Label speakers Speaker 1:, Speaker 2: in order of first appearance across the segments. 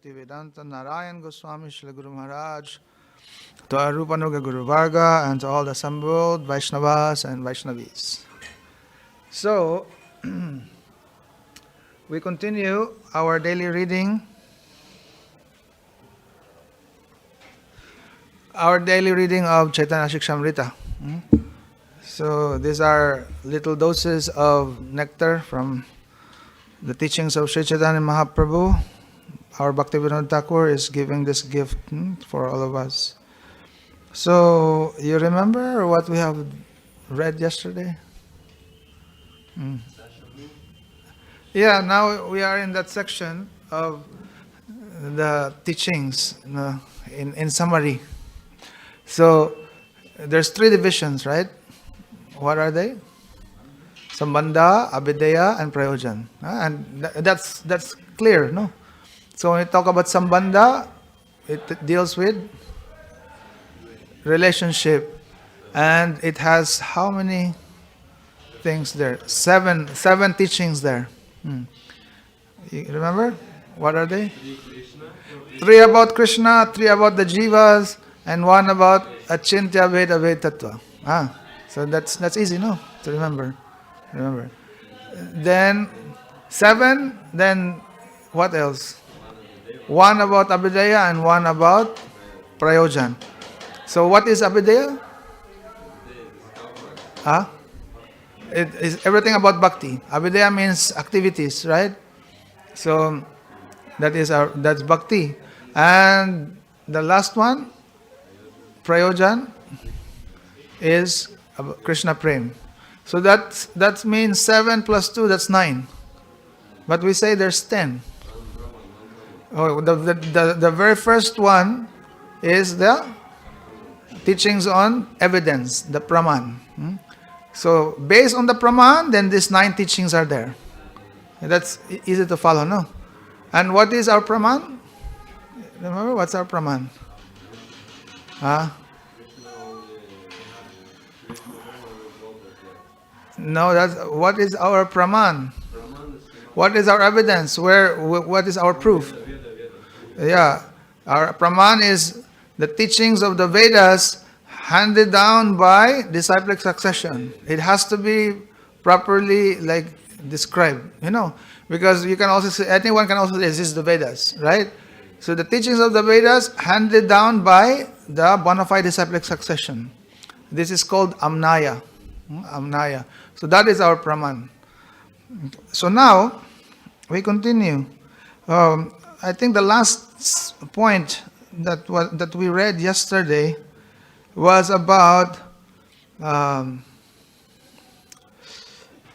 Speaker 1: Bhaktivedanta Narayan Goswami Shri Guru Maharaj, to our Rupanuga Guru Varga, and to all the assembled Vaishnavas and Vaishnavis. So, we continue our daily reading. Our daily reading of Chaitanya sikshamrita. So, these are little doses of nectar from the teachings of Sri Chaitanya Mahaprabhu. Our Bhaktivinoda Thakur is giving this gift for all of us. So, you remember what we have read yesterday? Yeah, now we are in that section of the teachings in summary. So, there's three divisions, right? What are they? Sambandha, Abhideya, and Prayojan. And that's clear, no? So when we talk about Sambandha, it deals with relationship. And it has how many things there? Seven teachings there. You remember? What are they? Three about Krishna, three about the Jivas, and one about Achintya Veda Tattva. So that's easy, no? To remember. Then 7, then what else? One about Abhideya and one about Prayojan. So what is Abhideya? It is everything about bhakti. Abhideya means activities, right? So that's bhakti. And the last one, Prayojan, is Krishna Prem. So that means 7 plus 2, that's 9. But we say there's 10. Oh, the very first one is the teachings on evidence, the Praman. So based on the Praman, then these 9 teachings are there. That's easy to follow, no? And what is our Praman? Remember, what's our Praman? No, what is our Praman? What is our evidence? What is our proof? Yeah, our Praman is the teachings of the Vedas handed down by disciplic succession. It has to be properly described, because you can also say, anyone can also say this is the Vedas, right? So the teachings of the Vedas handed down by the bona fide disciplic succession. This is called Amnaya. So that is our Praman. So now we continue. I think the last point that we read yesterday was about the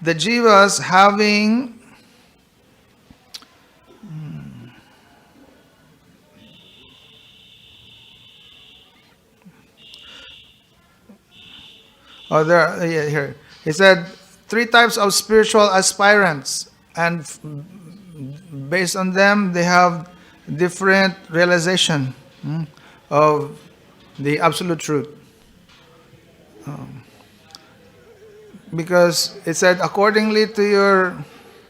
Speaker 1: Jivas having here. He said 3 types of spiritual aspirants, and based on them they have different realization of the absolute truth. Because it said accordingly to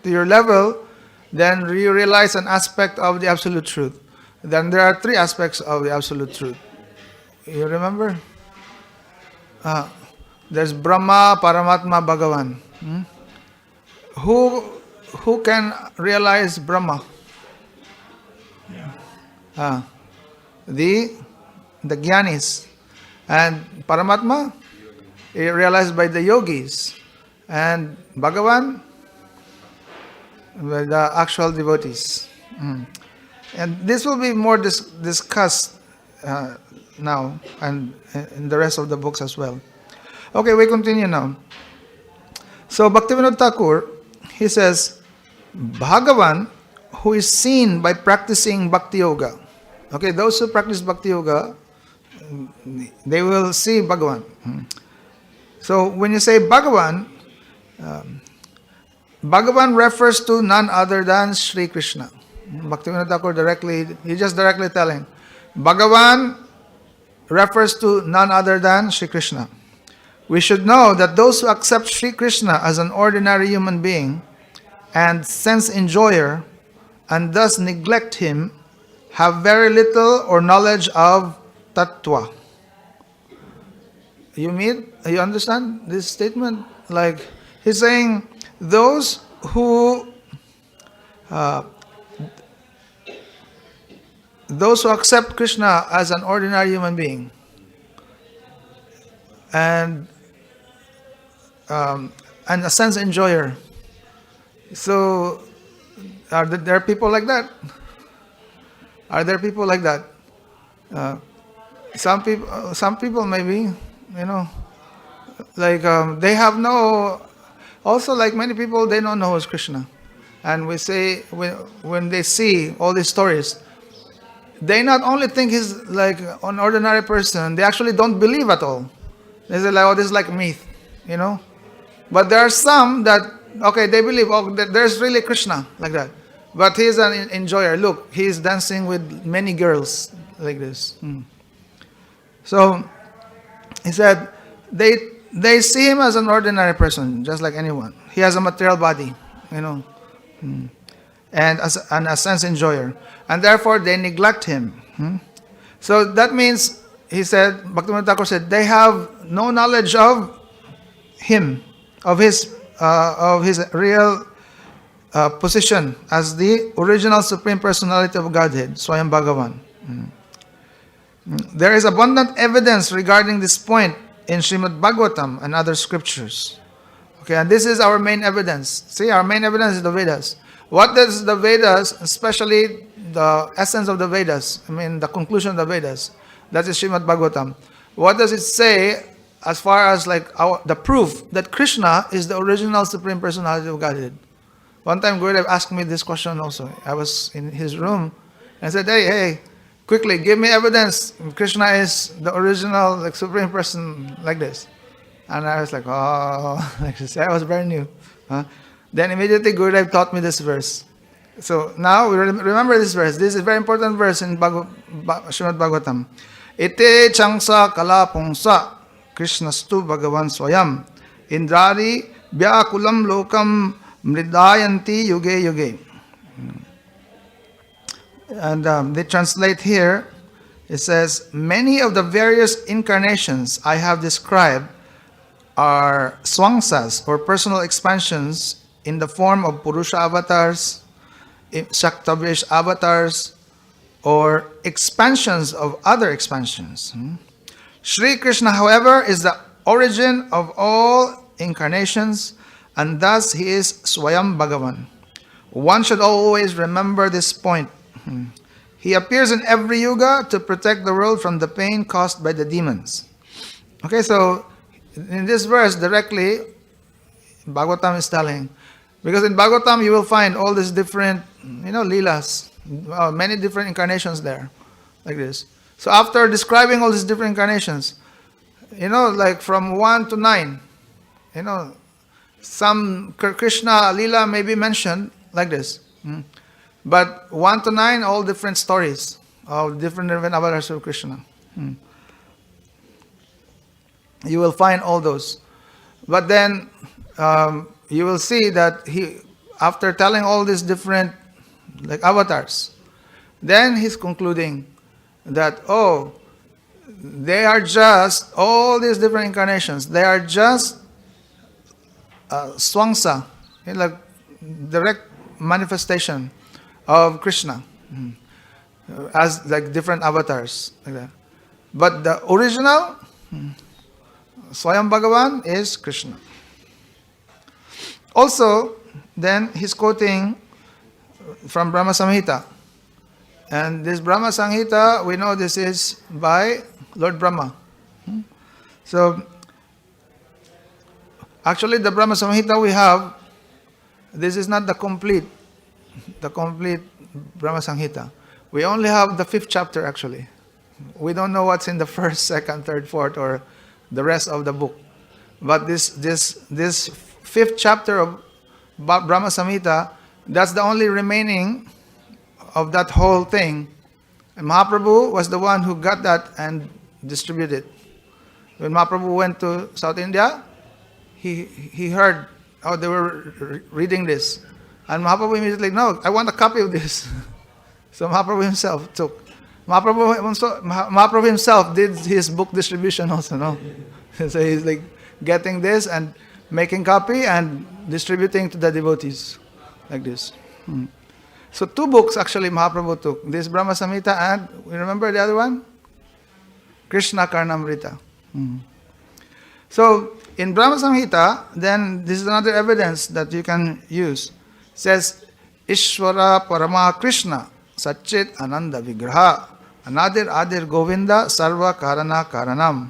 Speaker 1: your level, then you realize an aspect of the absolute truth. Then there are 3 aspects of the absolute truth. You remember? There's Brahma, Paramatma, Bhagavan. Who can realize Brahma? The Jnanis. And Paramatma realized by the yogis. And Bhagavan by the actual devotees. And this will be more discussed now and in the rest of the books as well. Okay, we continue now. So Bhaktivinoda Thakur, he says, Bhagavan, who is seen by practicing Bhakti Yoga. Okay, those who practice Bhakti Yoga, they will see Bhagavan. So when you say Bhagavan, Bhagavan refers to none other than Sri Krishna. Bhaktivinoda Thakur he's just directly telling, Bhagavan refers to none other than Sri Krishna. We should know that those who accept Sri Krishna as an ordinary human being and sense enjoyer and thus neglect him have very little or knowledge of tattva. You understand this statement? Like, he's saying those who accept Krishna as an ordinary human being and a sense enjoyer. So, are there people like that? Are there people like that? Some people maybe, like they have no. Also, like many people, they don't know who's Krishna, and we say when they see all these stories, they not only think he's like an ordinary person, they actually don't believe at all. They say like, oh, this is like myth, But there are some that, okay, they believe, oh, there's really Krishna, like that. But he's an enjoyer. Look, he's dancing with many girls, like this. So, he said, they see him as an ordinary person, just like anyone. He has a material body, and as a sense enjoyer. And therefore, they neglect him. So, that means, he said, Bhaktivinoda Thakur said, they have no knowledge of him, of his real position as the original Supreme Personality of Godhead, Swayam Bhagavan. There is abundant evidence regarding this point in Srimad Bhagavatam and other scriptures. Okay, and this is our main evidence. See, our main evidence is the Vedas. What does the Vedas, especially the essence of the Vedas, the conclusion of the Vedas, that is Srimad Bhagavatam. What does it say as far as like the proof that Krishna is the original Supreme Personality of Godhead? One time Gurudev asked me this question also. I was in his room and I said, hey, quickly, give me evidence Krishna is the original like Supreme Person, like this. And I was like, oh, like this. I was very new. Then immediately Gurudev taught me this verse. So now we remember this verse. This is a very important verse in Srimad Bhagavatam. Ite changsa kala pungsa Krishnastu Bhagavan Swayam Indrari Vyakulam Lokam Mridayanti Yuge Yuge. And they translate here, it says, many of the various incarnations I have described are swangsas or personal expansions in the form of Purusha avatars, Shaktavish avatars, or expansions of other expansions. Sri Krishna, however, is the origin of all incarnations, and thus he is Swayam Bhagavan. One should always remember this point. He appears in every yuga to protect the world from the pain caused by the demons. Okay, so in this verse directly, Bhagavatam is telling, because in Bhagavatam you will find all these different, leelas, many different incarnations there, like this. So after describing all these different incarnations, like from 1 to 9, some Krishna Leela may be mentioned like this. But 1 to 9, all different stories of different avatars of Krishna. You will find all those. But then you will see that after telling all these different like avatars, then he's concluding that, they are just, all these different incarnations, they are just swangsa, like direct manifestation of Krishna as like different avatars, like that. But the original Swayam Bhagavan is Krishna. Also, then he's quoting from Brahma Samhita. And this Brahma Samhita, we know this is by Lord Brahma. So, actually the Brahma Samhita we have, this is not the complete Brahma Samhita. We only have the 5th chapter actually. We don't know what's in the 1st, 2nd, 3rd, 4th, or the rest of the book. But this 5th chapter of Brahma Samhita, that's the only remaining of that whole thing. And Mahaprabhu was the one who got that and distributed. When Mahaprabhu went to South India, he heard, they were reading this. And Mahaprabhu immediately, no, I want a copy of this. So Mahaprabhu himself took. Mahaprabhu himself did his book distribution also, no? So he's like getting this and making copy and distributing to the devotees like this. So 2 books actually Mahaprabhu took. This Brahma Samhita and, you remember the other one? Krishna Karnamrita. So in Brahma Samhita, then this is another evidence that you can use. It says, Ishvara Parama Krishna Satchit Ananda Vigraha Anadir Adir Govinda Sarva Karana Karanam.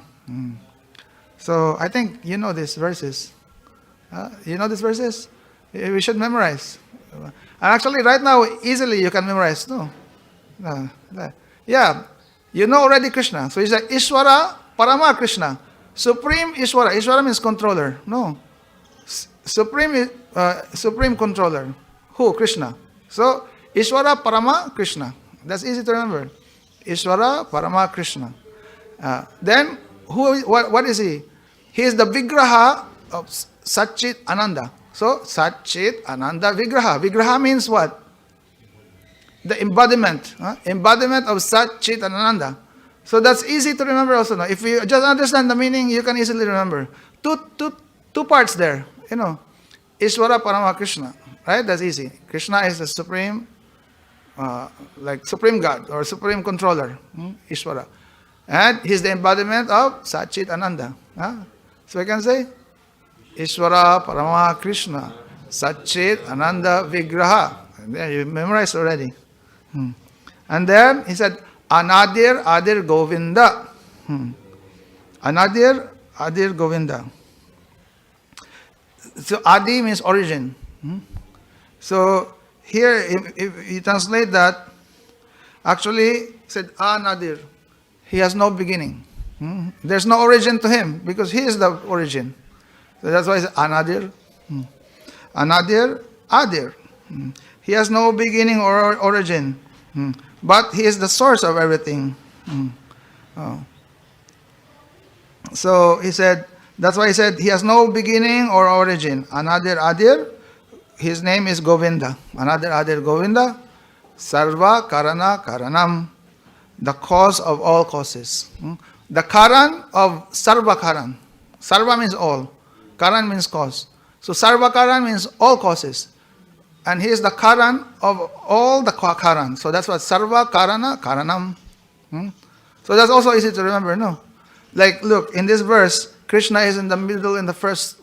Speaker 1: So I think you know these verses. You know these verses? We should memorize. And actually right now easily you can memorize too. Yeah, you know already Krishna. So he said Ishvara Parama Krishna. Supreme Ishvara. Ishvara means controller. No. Supreme controller. Who? Krishna. So Ishvara Parama Krishna. That's easy to remember. Ishvara Parama Krishna. Then what is he? He is the Vigraha of Satchit Ananda. So Satchit Ananda Vigraha. Vigraha means what? The embodiment. Embodiment of Satchit Ananda. So that's easy to remember also. Now. If you just understand the meaning, you can easily remember. Two parts there. You know, Ishvara Parama Krishna. Right? That's easy. Krishna is the supreme, like supreme God or supreme controller. Ishvara. And he's the embodiment of Satchit Ananda. So I can say, Ishvara Parama Krishna Satchit Ananda Vigraha. And there you memorized already. And then he said, Anadir Adir Govinda. Anadir Adir Govinda. So Adi means origin. So here, if you translate that, actually said Anadir. He has no beginning. There's no origin to him because he is the origin. So that's why it's Anadir. Anadir Adir. He has no beginning or origin. But he is the source of everything. So he said, that's why he said he has no beginning or origin. Anadir Adir, his name is Govinda. Anadir Adir Govinda, Sarva Karana Karanam, the cause of all causes. The Karan of Sarva Karan. Sarva means all. Karan means cause. So Sarva Karan means all causes. And he is the Karan of all the Karan. So that's what Sarva Karana Karanam. So that's also easy to remember, no? Like, look, in this verse, Krishna is in the middle in the first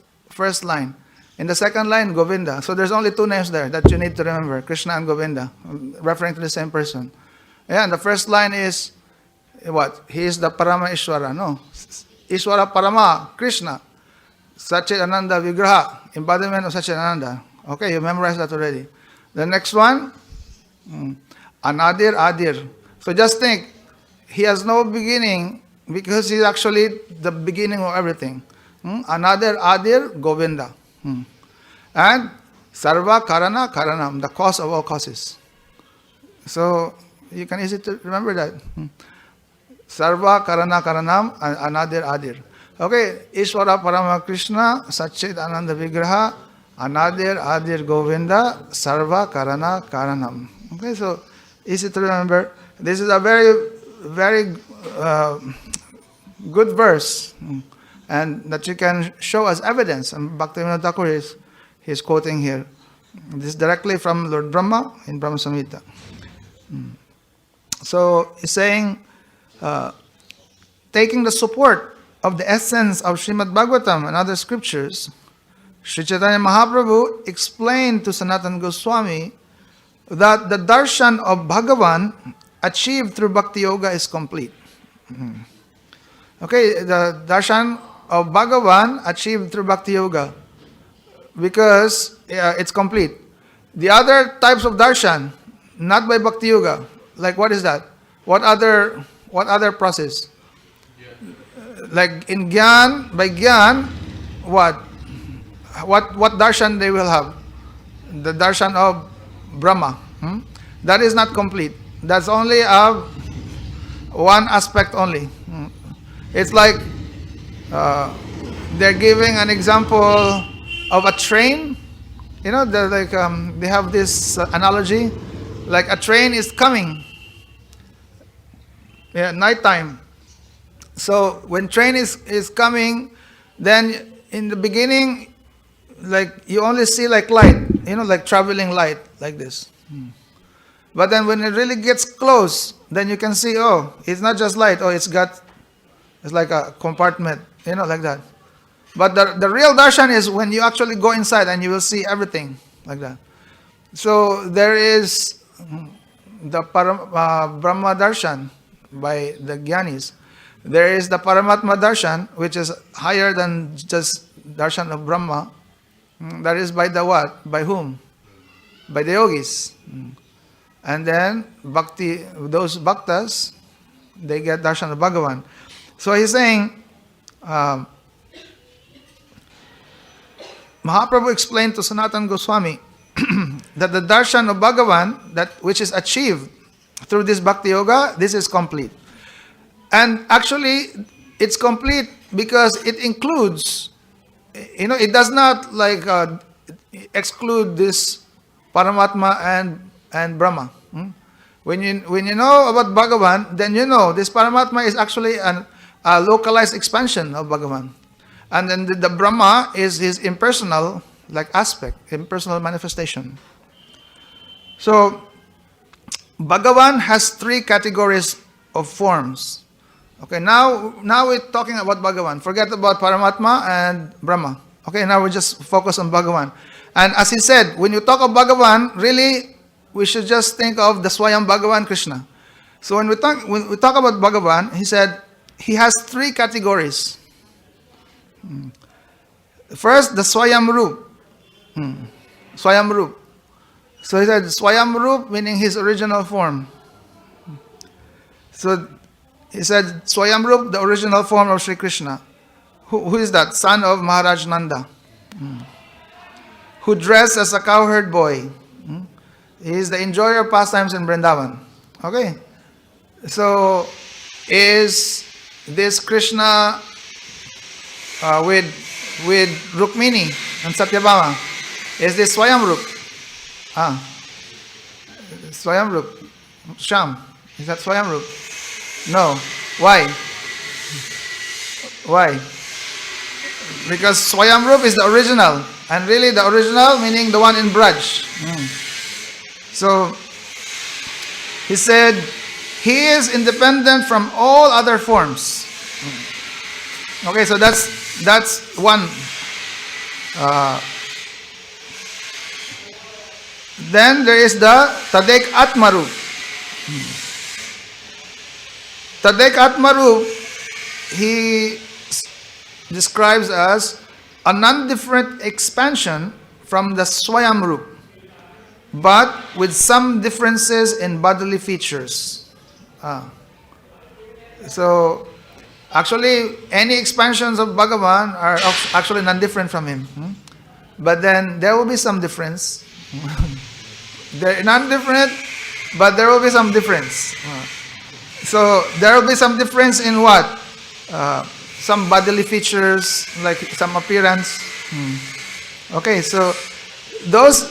Speaker 1: line. In the second line, Govinda. So there's only 2 names there that you need to remember, Krishna and Govinda, referring to the same person. Yeah, and the first line is, what? He is the Parama Ishvara, no? Ishvara Parama, Krishna. Satchit Ananda Vigraha, embodiment of Satchit Ananda. Okay, you memorized that already. The next one, Anadir Adir. So just think, he has no beginning because he's actually the beginning of everything. Anadir Adir Govinda. And Sarva Karana Karanam, the cause of all causes. So you can easily remember that. Sarva Karana Karanam and Anadir Adir. Okay, Ishvara Parama Krishna, Satchit Ananda Vigraha, Anadir Adir Govinda, Sarva Karana Karanam. Okay, so easy to remember. This is a very, very good verse, and that you can show as evidence. And Bhaktivinoda Thakur is quoting here. This is directly from Lord Brahma in Brahma Samhita. So he's saying, taking the support of the essence of Srimad Bhagavatam and other scriptures, Sri Chaitanya Mahaprabhu explained to Sanatana Goswami that the darshan of Bhagavan achieved through Bhakti Yoga is complete. Okay, the darshan of Bhagavan achieved through Bhakti Yoga because it's complete. The other types of darshan, not by Bhakti Yoga, like what is that? What other process? Like in Gyan, by Gyan, what darshan they will have? The darshan of Brahma. That is not complete. That's only one aspect only. It's like they're giving an example of a train. You know, they have this analogy, like a train is coming. Yeah, nighttime. So when train is coming, then in the beginning, like you only see like light, like traveling light, like this. But then when it really gets close, then you can see, oh, it's not just light. Oh, it's like a compartment, like that. But the real darshan is when you actually go inside and you will see everything, like that. So there is the Brahma darshan by the Gyanis. There is the Paramatma darshan, which is higher than just darshan of Brahma. That is by the what? By whom? By the yogis. And then bhakti, those bhaktas, they get darshan of Bhagavan. So he's saying, Mahaprabhu explained to Sanatana Goswami that the darshan of Bhagavan, that which is achieved through this bhakti yoga, this is complete. And actually, it's complete because it includes, it does not like exclude this Paramatma and Brahma. When you know about Bhagavan, then you know this Paramatma is actually a localized expansion of Bhagavan. And then the Brahma is his impersonal aspect, impersonal manifestation. So, Bhagavan has 3 categories of forms. Okay, now we're talking about Bhagavan. Forget about Paramatma and Brahma. Okay, now we just focus on Bhagavan. And as he said, when you talk of Bhagavan, really, we should just think of the Swayam Bhagavan Krishna. So when we talk about Bhagavan, he said, he has 3 categories. First, the Swayam Roop. Swayam Roop. So he said, Swayam Roop meaning his original form. So he said, Swayam Roop, the original form of Sri Krishna. Who is that? Son of Maharaj Nanda. Who dressed as a cowherd boy. He is the enjoyer of pastimes in Vrindavan. Okay? So, is this Krishna with Rukmini and Satyabhama? Is this Swayam Roop? Swayam Roop. Sham. Is that Swayam Roop? No. Why? Why? Because Swayam Roop is the original. And really the original meaning the one in Braj. So, he said, he is independent from all other forms. Okay, so that's one. Then there is the Tadek Atmarup. Tadek Atmarup, he describes as a non-different expansion from the Swayam Rup, but with some differences in bodily features. So, actually, any expansions of Bhagavan are actually non-different from him. But then, there will be some difference. They're non-different, but there will be some difference. So, there will be some difference in what? Some bodily features, like some appearance. Okay, so those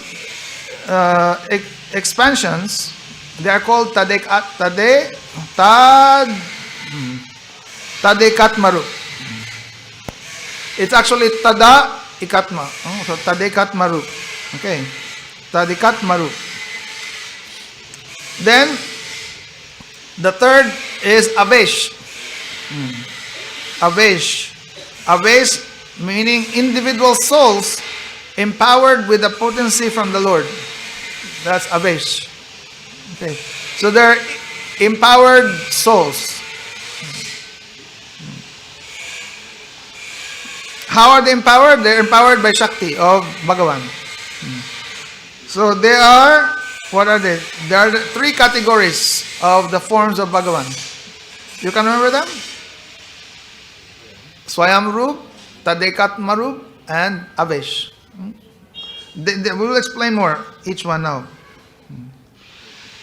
Speaker 1: expansions, they are called Tadekatmaru. It's actually Tada Ikatma. So Tadekatmaru. Okay, Tadekatmaru. Then the third is Avesh. Avesh. Avesh meaning individual souls empowered with the potency from the Lord. That's Avesh. Okay. So they're empowered souls. How are they empowered? They're empowered by Shakti of Bhagavan. So they are, what are they? There are 3 categories of the forms of Bhagavan. You can remember them? Swayam Rup, Tadekatma Rup, and Avesh. We will explain more, each one now.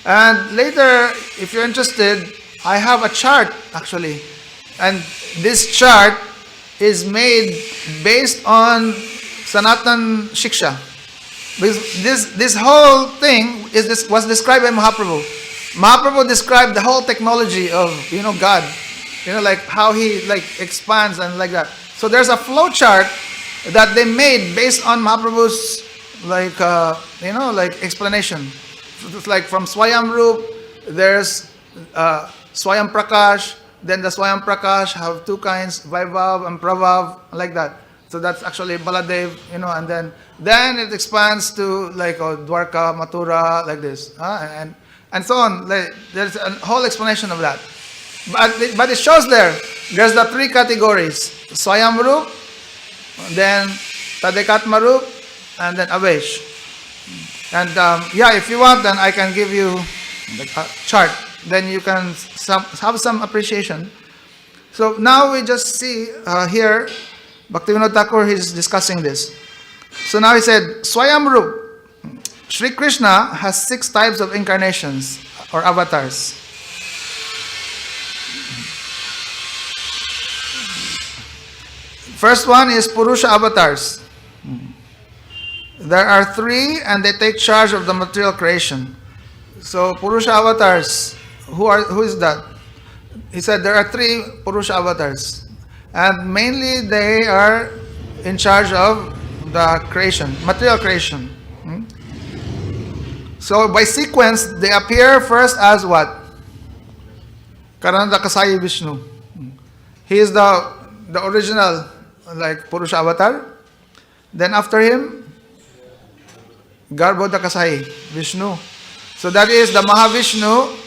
Speaker 1: And later, if you're interested, I have a chart actually. And this chart is made based on Sanatan Shiksha. Because this whole thing was described by Mahaprabhu. Mahaprabhu described the whole technology of God, like how he like expands and like that. So there's a flow chart that they made based on Mahaprabhu's like like explanation. It's like from Swayam Roop, there's Swayam Prakash. Then the Swayam Prakash have two kinds, Vaibhav and Prabhav, like that. So that's actually Baladev, and then it expands to like Dwarka, Mathura, like this, and so on. Like, there's a whole explanation of that. But it shows there's the three categories: Swayam Roop, then Tadekatma Roop, and then Avesh. And if you want, then I can give you a chart. Then you can have some appreciation. So now we just see here, Bhaktivinoda Thakur is discussing this. So now he said, Swayam Roop, Sri Krishna has 6 types of incarnations or avatars. First one is Purusha avatars. There are 3 and they take charge of the material creation. So Purusha avatars, who is that? He said there are 3 Purusha avatars. And mainly they are in charge of the creation, material creation. So by sequence, they appear first as what? Karananda Kasai Vishnu. He is the original like Purusha avatar. Then after him, Garbhoda Kasai Vishnu. So that is the Mahavishnu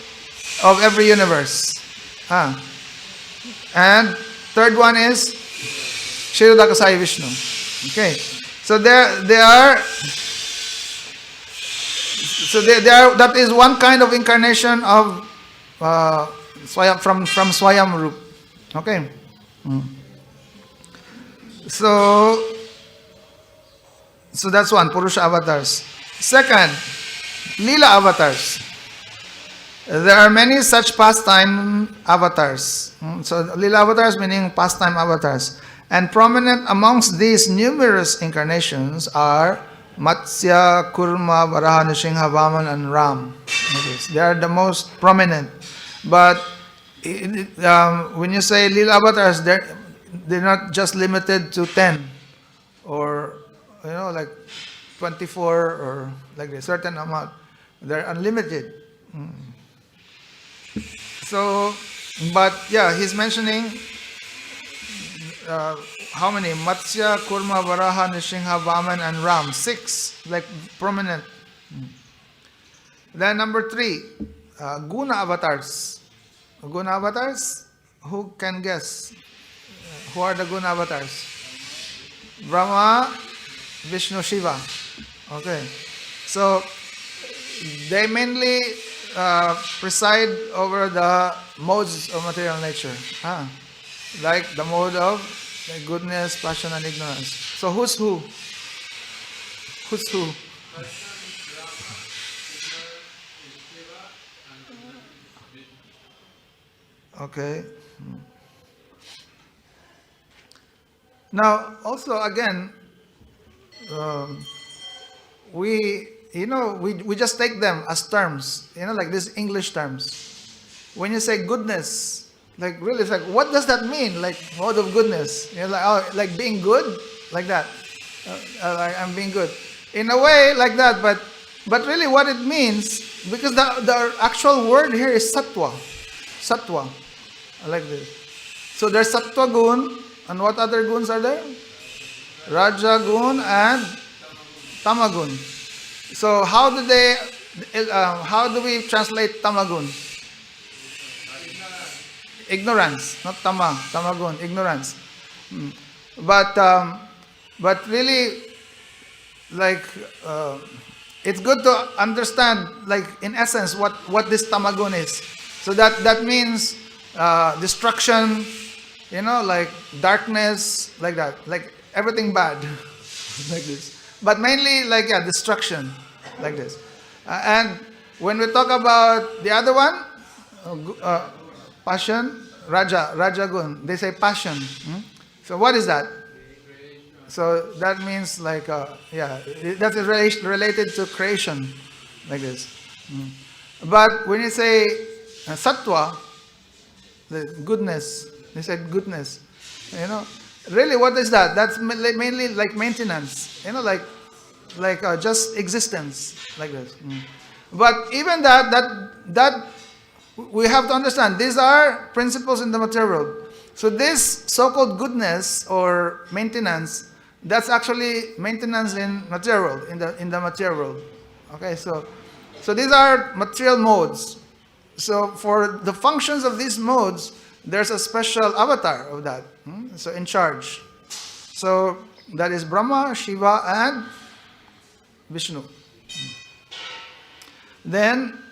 Speaker 1: of every universe. And third one is Kshiroda Kasai Vishnu. Okay. So they are. So they are. That is one kind of incarnation of Swayam from Swayam Roop. Okay. So that's one, Purusha avatars. Second, Leela avatars. There are many such pastime avatars. So Leela avatars meaning pastime avatars. And prominent amongst these numerous incarnations are Matsya, Kurma, Varaha, Nrsimha, Vaman, and Ram. They are the most prominent. But when you say Leela avatars, they're not just limited to 10 or like 24 or like a certain amount. They're unlimited. So, but yeah, he's mentioning how many? Matsya, Kurma, Varaha, Nrsimha, Vaman, and Ram. 6, like prominent. Then number 3, Guna avatars. Guna avatars, who can guess? Who are the Guna avatars? Brahma, Vishnu, Shiva. Okay. So, they mainly preside over the modes of material nature. Like the mode of goodness, passion, and ignorance. So who's who? Who's who? Okay. Now, also again, we just take them as terms, like these English terms. When you say goodness, like really, it's like, what does that mean? Like mode of goodness, like being good, like that. Like I'm being good, in a way, like that. But really, what it means, because the actual word here is sattva, like this. So there's sattva gun, and what other guns are there? Raja gun and tamagun. So how do we translate tamagun? Ignorance, not tamagun, ignorance. But really, like it's good to understand, like in essence, what this tamagun is. So that means destruction, like darkness, like that, like everything bad, like this. But mainly, like destruction, like this. And when we talk about the other one, passion, Raja gun, they say passion. So what is that? So that means like, that is related to creation, like this. But when you say sattva, the goodness, you said goodness, really what is that? That's mainly like maintenance, like just existence, like this. But even that we have to understand, these are principles in the material world. So this so-called goodness or maintenance, that's actually maintenance in material world, in the material world. Okay, so these are material modes. So for the functions of these modes, there's a special avatar of that. So in charge. So that is Brahma, Shiva, and Vishnu. Then,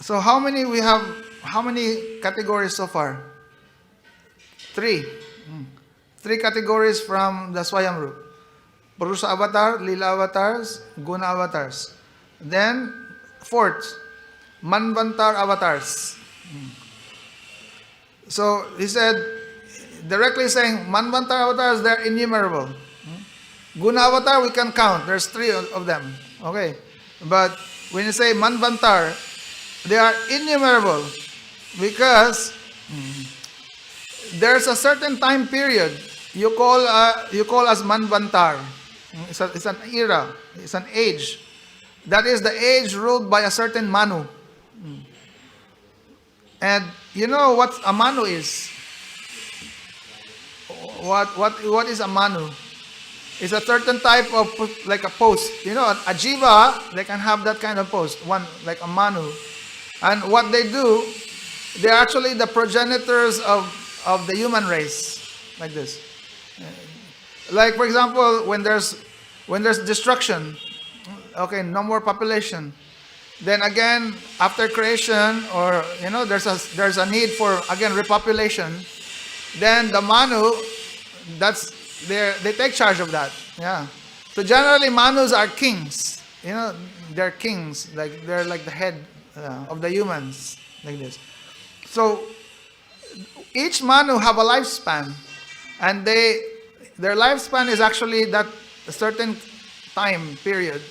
Speaker 1: so how many categories so far? 3. 3 categories from the Swayambhu. Purusa avatar, Lila avatars, Guna avatars. Then, 4th, Manvantar avatars. So, he said, directly saying, Manvantar avatars, they're innumerable. Guna avatar, we can count. There's 3 of them. Okay. But when you say Manvantar, they are innumerable because there's a certain time period you call as Manvantar. It's an era. It's an age. That is the age ruled by a certain Manu. And you know what a Manu is? What is a Manu? It's a certain type of, like a post. A jiva, they can have that kind of post. One, like a Manu. And what they do, they're actually the progenitors of the human race. Like this. Like, for example, when there's destruction, okay, no more population. Then again, after creation, or there's a need for again repopulation. Then the Manu, they take charge of that. Yeah. So generally, Manus are kings. They're kings. Like they're like the head of the humans, like this. So each Manu have a lifespan, and their lifespan is actually that a certain time period,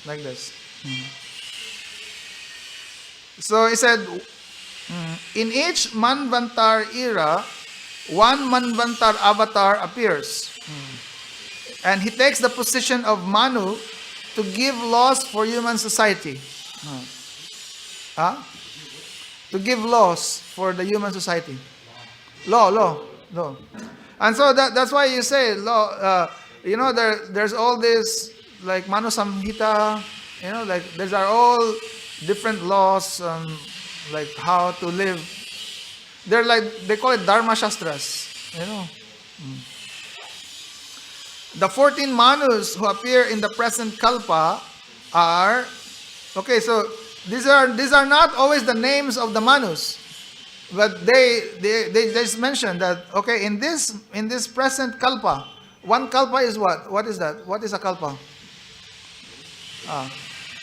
Speaker 1: like this. So he said, in each Manvantar era, one Manvantar avatar appears. And he takes the position of Manu to give laws for human society. To give laws for the human society. Law. And so that's why you say law. There's all this like Manu Samhita. Like these are all different laws, like how to live. They call it Dharma Shastras. The 14 Manus who appear in the present Kalpa are, okay, so these are not always the names of the Manus, but they just mention that, okay, in this present Kalpa, one Kalpa is what? What is that? What is a Kalpa?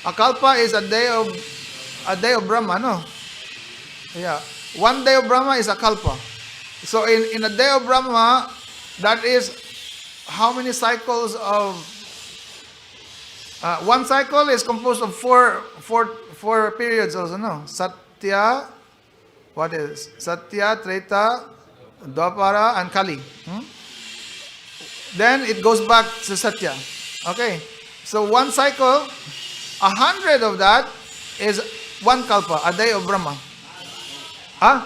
Speaker 1: A Kalpa is a day of Brahma, no? Yeah. One day of Brahma is a Kalpa. So in a day of Brahma, that is how many cycles of one cycle is composed of four periods also, no? Satya, what is? Satya, Treta, Dwapara, and Kali. Then it goes back to Satya. Okay. So one cycle, 100 of that is one kalpa, a day of Brahma. Huh?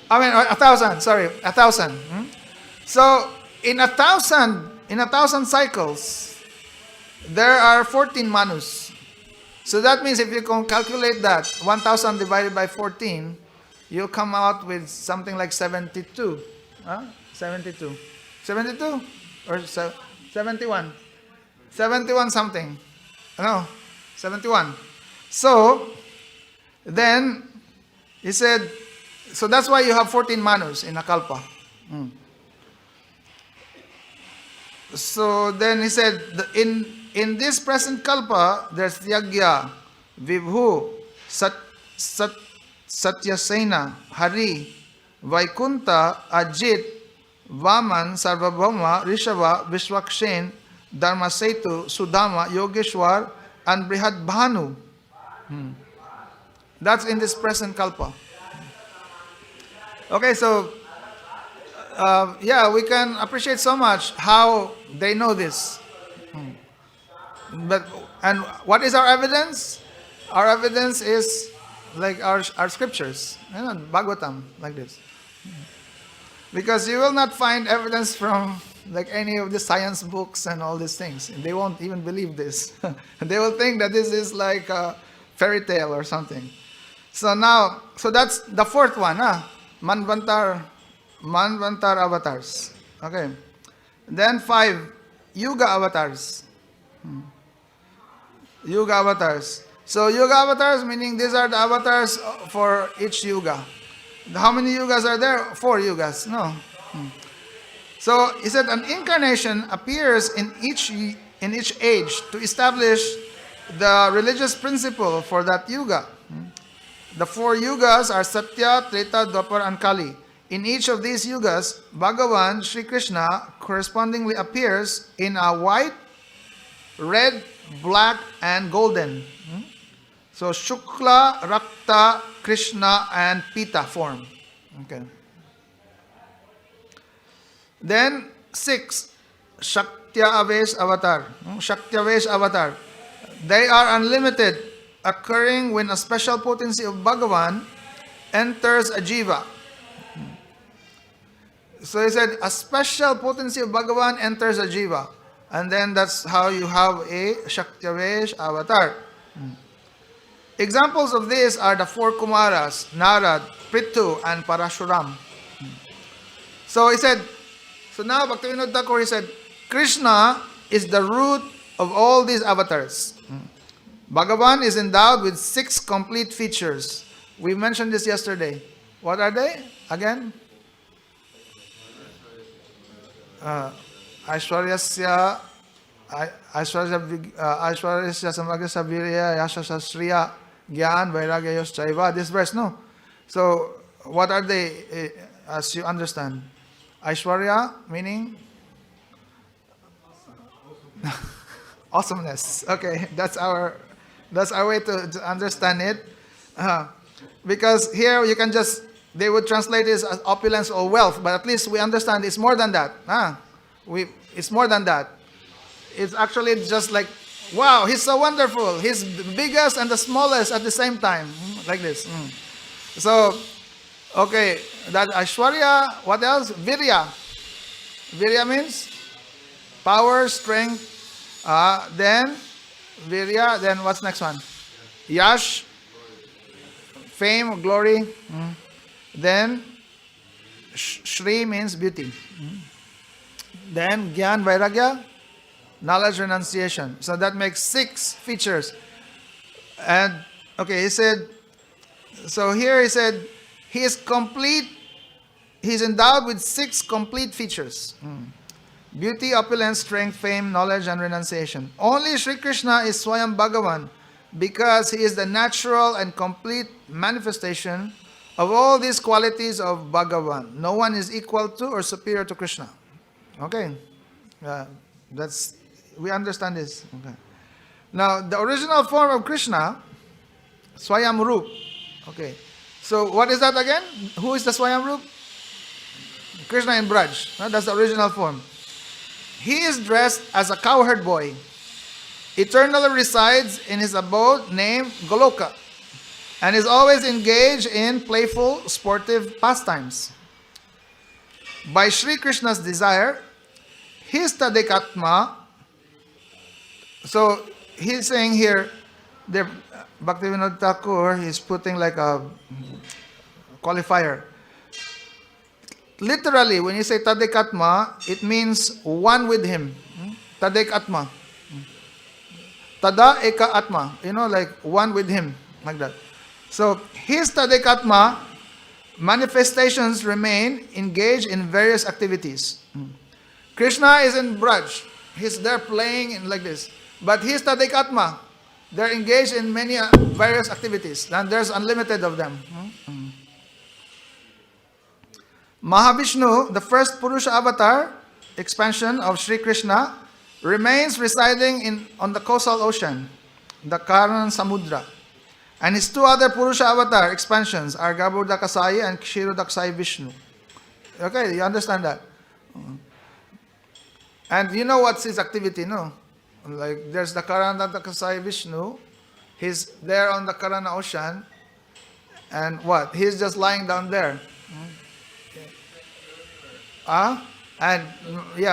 Speaker 1: 1,000, sorry, 1,000. So in 1,000 cycles, there are 14 Manus. So that means if you can calculate that, 1,000 divided by 14, you'll come out with something like 72. 72. 72? Or 71? 71 something. No, 71. So, then, he said, so that's why you have 14 Manus in a kalpa. So then he said, in this present kalpa, there's Yagya, Vibhu, Satyasena, Hari, Vaikunta, Ajit, Vaman, Sarvabhauma, Rishava, Vishwakshen, Dharmasetu, Sudama, Yogeshwar, and Brihadbhanu. That's in this present kalpa. Okay, so we can appreciate so much how they know this. And what is our evidence? Our evidence is like our scriptures, Bhagavatam, like this. Because you will not find evidence from like any of the science books and all these things. They won't even believe this. They will think that this is like a fairy tale or something. So that's the fourth one, Manvantar avatars. Okay. Then 5, Yuga avatars. Yuga avatars. So Yuga avatars, meaning these are the avatars for each yuga. How many yugas are there? 4 yugas. No. So he said an incarnation appears in each age to establish the religious principle for that yuga. The 4 yugas are Satya, Treta, Dwapar, and Kali. In each of these yugas, Bhagavan, Sri Krishna, correspondingly appears in a white, red, black, and golden. So Shukla, Rakta, Krishna, and Pita form. Okay. Then 6, Shaktya-Avesh avatar. Shaktya-Avesh avatar. They are unlimited, occurring when a special potency of Bhagavan enters a jiva. So he said, a special potency of Bhagavan enters a jiva. And then that's how you have a Shaktya-Avesh avatar. Examples of this are the 4 Kumaras, Narad, Prithu, and Parashuram. So he said, so now Bhaktivinoda Thakur, he said, Krishna is the root of all these avatars. Bhagavan is endowed with 6 complete features. We mentioned this yesterday. What are they? Again? Aishwaryasya Samagasya Virya Yashasya Shriya Gyan Vairagya Yoschaiva. This verse, no? So, what are they as you understand? Aishwarya meaning awesomeness. Okay, that's our way to understand it. Because here you can just, they would translate this as opulence or wealth, but at least we understand it's more than that. It's more than that. It's actually just like, wow, he's so wonderful. He's the biggest and the smallest at the same time. Like this. So, okay, that Aishwarya, what else? Virya. Virya means power, strength. Then Virya, then what's next one? Yash, fame, glory. Then Shri means beauty. Then Gyan, Vairagya, knowledge, renunciation. So that makes 6 features. And okay, he said, so here he said, he is complete, he's endowed with 6 complete features. Beauty, opulence, strength, fame, knowledge, and renunciation. Only Sri Krishna is Swayam Bhagavan because he is the natural and complete manifestation of all these qualities of Bhagavan. No one is equal to or superior to Krishna. Okay? We understand this. Okay. Now, the original form of Krishna, Swayam Roop. Okay. So, what is that again? Who is the Swayam Roop? Krishna in Braj. That's the original form. He is dressed as a cowherd boy. Eternally resides in his abode named Goloka and is always engaged in playful, sportive pastimes. By Sri Krishna's desire, his Tadekatma, so he's saying here, Bhaktivinoda Thakur, he's putting like a qualifier. Literally, when you say Tadekatma, it means one with him. Tadekatma. Tada eka atma. Like one with him. Like that. So, his Tadekatma manifestations remain engaged in various activities. Krishna is in Braj. He's there playing in like this. But his Tadekatma, they're engaged in many various activities. And there's unlimited of them. Mahavishnu, the first Purusha avatar, expansion of Sri Krishna, remains residing on the coastal ocean, the Karan Samudra. And his two other Purusha avatar expansions are Garbhodakasaya and Kshirodakasaya Vishnu. Okay, you understand that? And you know what's his activity, no? Like there's the Karanadakasaya Vishnu, he's there on the Karana ocean, and what? He's just lying down there. And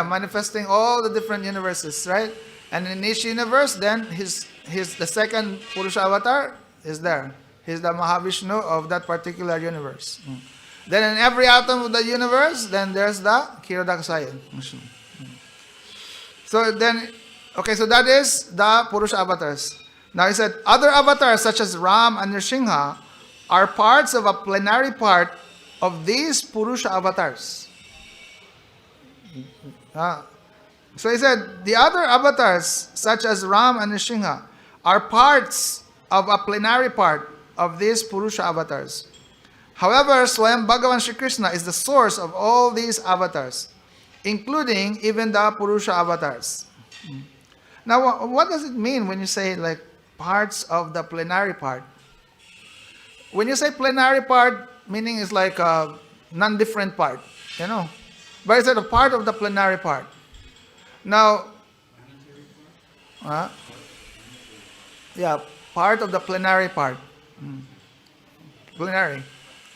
Speaker 1: manifesting all the different universes, right? And in each universe, then the second Purusha avatar is there. He's the Mahavishnu of that particular universe. Then in every atom of the universe, then there's the Kshirodakasaya. So that is the Purusha avatars. Now he said, other avatars such as Ram and Nrsimha are parts of a plenary part of these Purusha avatars. So he said, the other avatars such as Ram and Nrsimha are parts of a plenary part of these Purusha avatars. However, Swayam Bhagavan Shri Krishna is the source of all these avatars, including even the Purusha avatars. Now, what does it mean when you say like parts of the plenary part? When you say plenary part, meaning is like a non-different part, you know. But it's a part of the plenary part. Now, part of the plenary part. Plenary,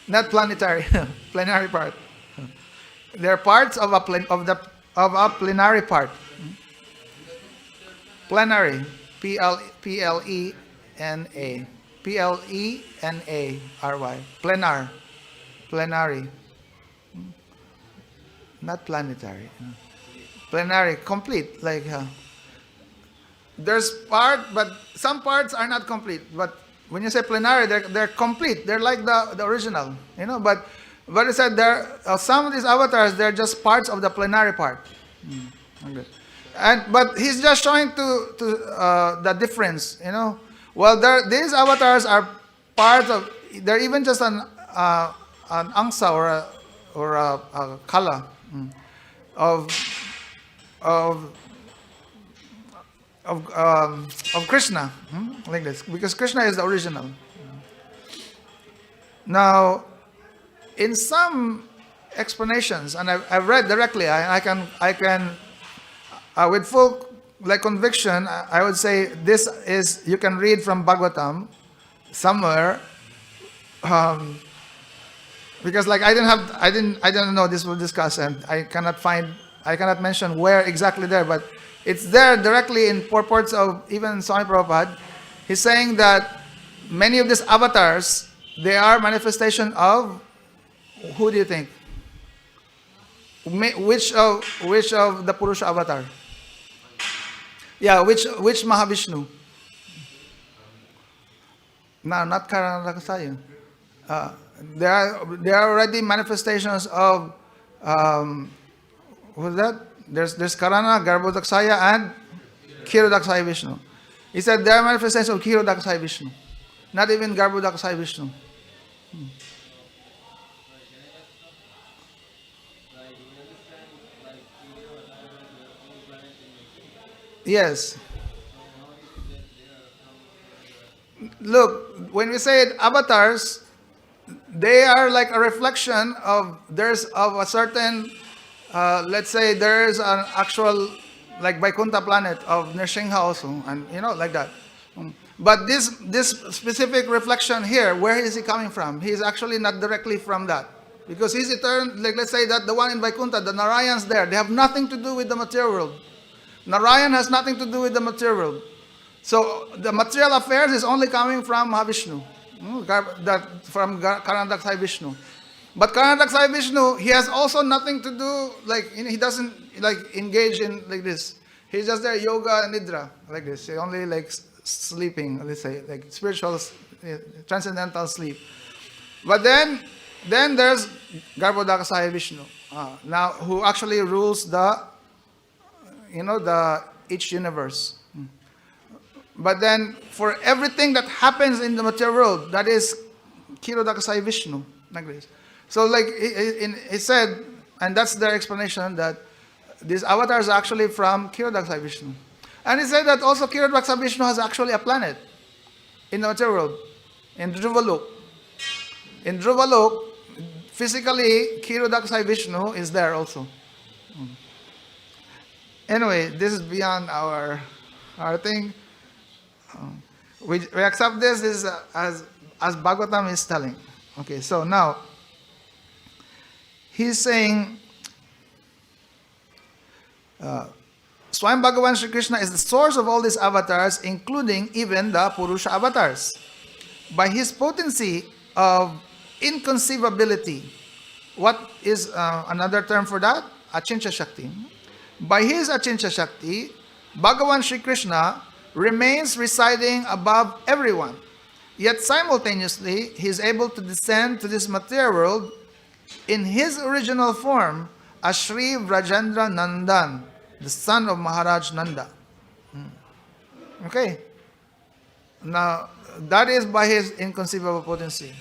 Speaker 1: not planetary. Plenary part. They're parts of a plenary part. Plenary, P-L-E-N-A, P-L-E-N-A-R-Y, plenary, not planetary. Plenary, complete. Like there's part, but some parts are not complete. But when you say plenary, they're complete. They're like the original, you know. But it said there some of these avatars, they're just parts of the plenary part. Okay. But he's just showing to the difference, you know. Well, these avatars are part of. They're even just an angsa or a kala of Krishna, like this, because Krishna is the original. Now, in some explanations, and I've read directly, I can with full conviction, I would say this is, you can read from Bhagavatam somewhere, because I didn't know this was discussed, and I cannot mention where exactly there, but it's there directly in purports of even Swami Prabhupada. He's saying that many of these avatars, they are manifestation of, who do you think? Which of the Purusha avatar? Yeah, which Mahavishnu? No, not Karanadakasaya. There are already manifestations of who's that? There's Karana, Garbhodakasaya, and Kshirodakasaya Vishnu. He said there are manifestations of Kshirodakasaya Vishnu, not even Garbhodakasaya Vishnu. Yes. Look, when we say avatars, they are like a reflection of a certain, let's say there's an actual like Vaikuntha planet of Nrsimha also, and you know, like that. But this specific reflection here, where is he coming from? He is actually not directly from that, because he's eternal. Like let's say that the one in Vaikuntha, the Narayans there, they have nothing to do with the material world. Narayan has nothing to do with the material world. So the material affairs is only coming from Mahavishnu, from Karanadakasaya Vishnu. But Karanadakasaya Vishnu, he has also nothing to do, he doesn't engage in like this. He's just there, yoga and nidra, like this. He only sleeping, let's say, like spiritual, transcendental sleep. But then there's Garbhodakasaya Vishnu, now who actually rules the each universe. But then for everything that happens in the material world, that is Kshirodakasaya Vishnu, like this. So like he said, and that's their explanation, that these avatars are actually from Kshirodaksa Vishnu. And he said that also Kshirodaksa Vishnu has actually a planet in the material world, in Dhruvalok. In Dhruvalok, physically, Kshirodaksa Vishnu is there also. Anyway, this is beyond our thing. We accept this is as Bhagavatam is telling. Okay, so now he's saying Swayam Bhagavan Sri Krishna is the source of all these avatars, including even the Purusha avatars. By his potency of inconceivability, what is another term for that? Achintya Shakti. By his Achintya Shakti, Bhagavan Sri Krishna remains residing above everyone. Yet simultaneously, he is able to descend to this material world in his original form as Sri Vrajendra Nandan, the son of Maharaj Nanda. Okay. Now, that is by his inconceivable potency.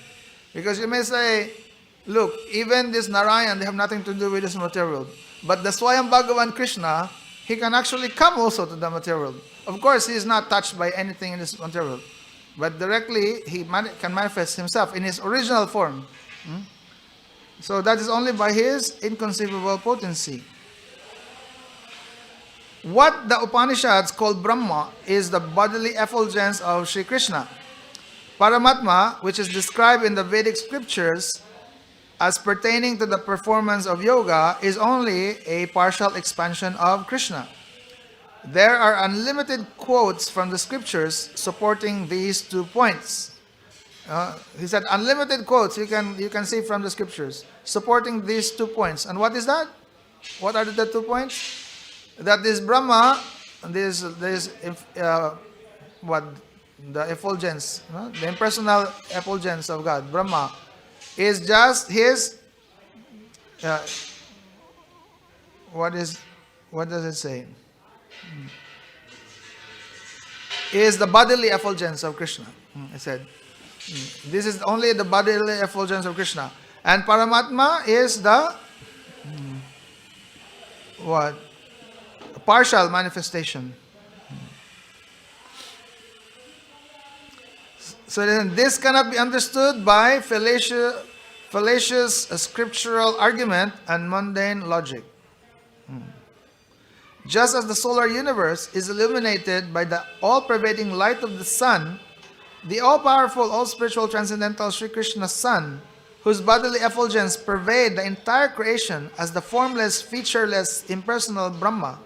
Speaker 1: Because you may say, look, even this Narayan, they have nothing to do with this material world. But the Swayam Bhagavan Krishna, he can actually come also to the material world. Of course, he is not touched by anything in this material world. But directly, he can manifest himself in his original form. So that is only by his inconceivable potency. What the Upanishads call Brahma is the bodily effulgence of Sri Krishna. Paramatma, which is described in the Vedic scriptures as pertaining to the performance of yoga, is only a partial expansion of Krishna. There are unlimited quotes from the scriptures supporting these 2 points. He said unlimited quotes you can see from the scriptures supporting these 2 points. And what is that? What are the 2 points? That this Brahma, this the effulgence, the impersonal effulgence of God, Brahma, is just his. What does it say? Is the bodily effulgence of Krishna. I said, this is only the bodily effulgence of Krishna, and Paramatma is the what? Partial manifestation. So then this cannot be understood by fallacious scriptural argument and mundane logic. Just as the solar universe is illuminated by the all-pervading light of the sun, the all-powerful, all-spiritual, transcendental Sri Krishna's Son, whose bodily effulgence pervade the entire creation as the formless, featureless, impersonal Brahma,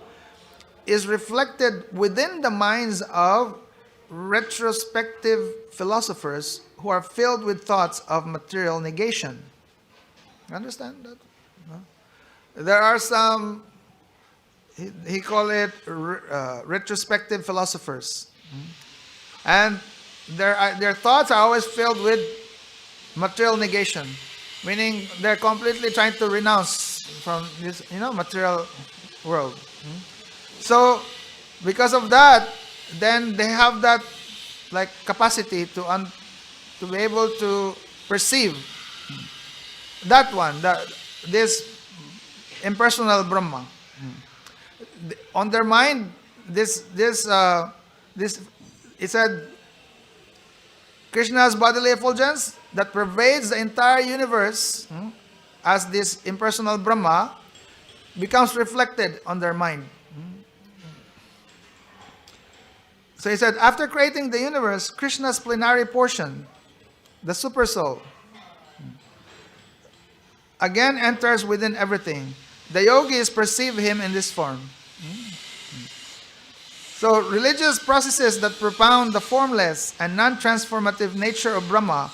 Speaker 1: is reflected within the minds of retrospective philosophers who are filled with thoughts of material negation. Understand that? No? There are some, he call it retrospective philosophers. And their thoughts are always filled with material negation, meaning they're completely trying to renounce from this, material world. So, because of that, then they have that capacity to be able to perceive that one, this impersonal Brahma. On their mind, this it said Krishna's bodily effulgence that pervades the entire universe as this impersonal Brahma becomes reflected on their mind. So he said, after creating the universe, Krishna's plenary portion, the Supersoul, again enters within everything. The yogis perceive him in this form. So religious processes that propound the formless and non-transformative nature of Brahma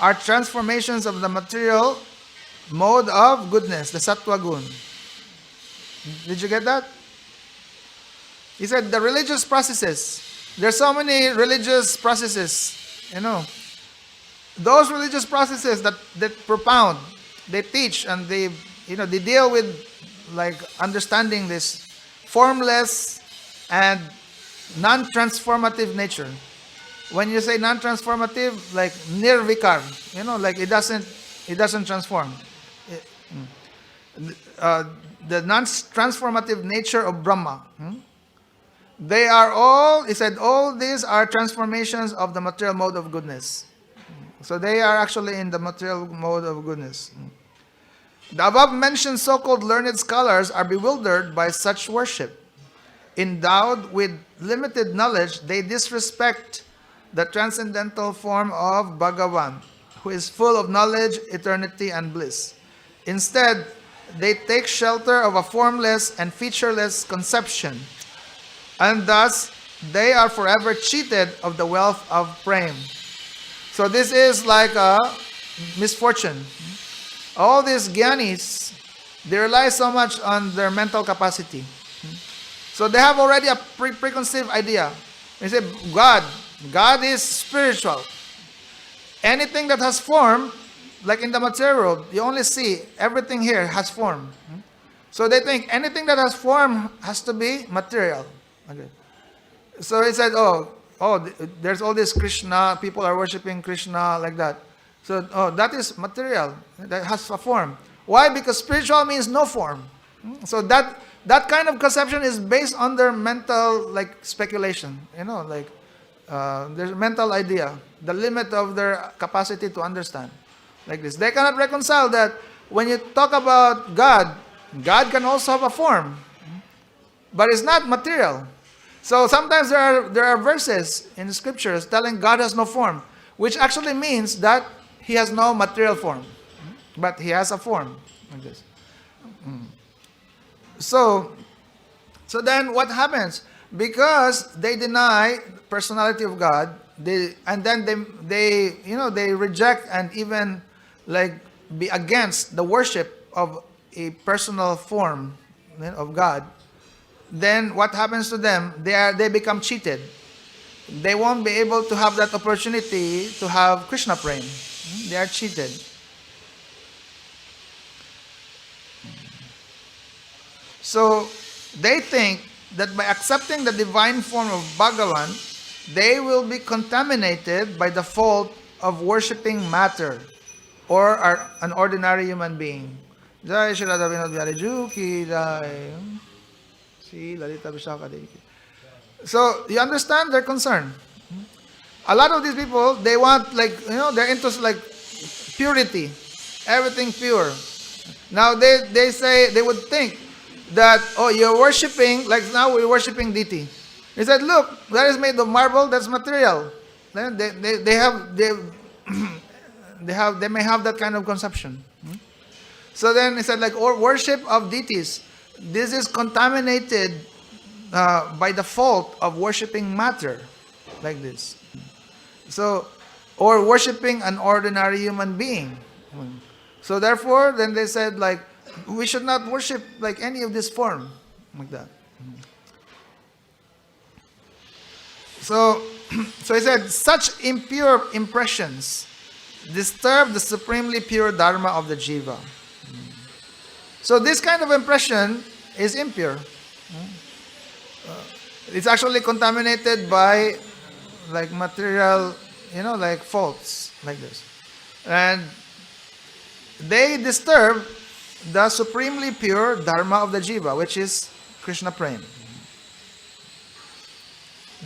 Speaker 1: are transformations of the material mode of goodness, the Sattva Gun. Did you get that? He said the religious processes. There are so many religious processes, Those religious processes that propound, they teach, and they deal with understanding this formless and non-transformative nature. When you say non-transformative, nirvikar, it doesn't It doesn't transform. The non-transformative nature of Brahma. They are all, he said, all these are transformations of the material mode of goodness. So they are actually in the material mode of goodness. The above mentioned so-called learned scholars are bewildered by such worship. Endowed with limited knowledge, they disrespect the transcendental form of Bhagavan, who is full of knowledge, eternity, and bliss. Instead, they take shelter of a formless and featureless conception, and thus they are forever cheated of the wealth of prema. So this is like a misfortune. All these jnanis, they rely so much on their mental capacity. So they have already a preconceived idea. They say, God is spiritual. Anything that has form, like in the material world, you only see everything here has form. So they think anything that has form has to be material. Okay. So he said, there's all this Krishna, people are worshipping Krishna like that. So, that is material, that has a form. Why? Because spiritual means no form. So that kind of conception is based on their mental, like, speculation. There's a mental idea, the limit of their capacity to understand. Like this. They cannot reconcile that when you talk about God can also have a form, but it's not material. So sometimes there are verses in the scriptures telling God has no form, which actually means that he has no material form, but he has a form like this. So then what happens? Because they deny the personality of God, they reject and even like be against the worship of a personal form of God. Then what happens to them? They become cheated. They won't be able to have that opportunity to have Krishna prema. They are cheated. So they think that by accepting the divine form of Bhagavan, they will be contaminated by the fault of worshipping matter or an ordinary human being. Jai Shri Radha Vinod Bihari Ju Ki Jai. See Lalita Vishaka Devi. So you understand their concern. A lot of these people, they want they're into like purity, everything pure. Now they say, they would think that, you're worshipping, like now we're worshipping deity. He said, look, that is made of marble, that's material. Then they may have that kind of conception. So then he said, or worship of deities, this is contaminated by the fault of worshipping matter, like this. So, or worshipping an ordinary human being. So therefore, then they said, we should not worship like any of this form, like that. So he said, such impure impressions disturb the supremely pure dharma of the jiva. So this kind of impression is impure. It's actually contaminated by like material, like faults, like this. And they disturb the supremely pure dharma of the jiva, which is Krishna prema.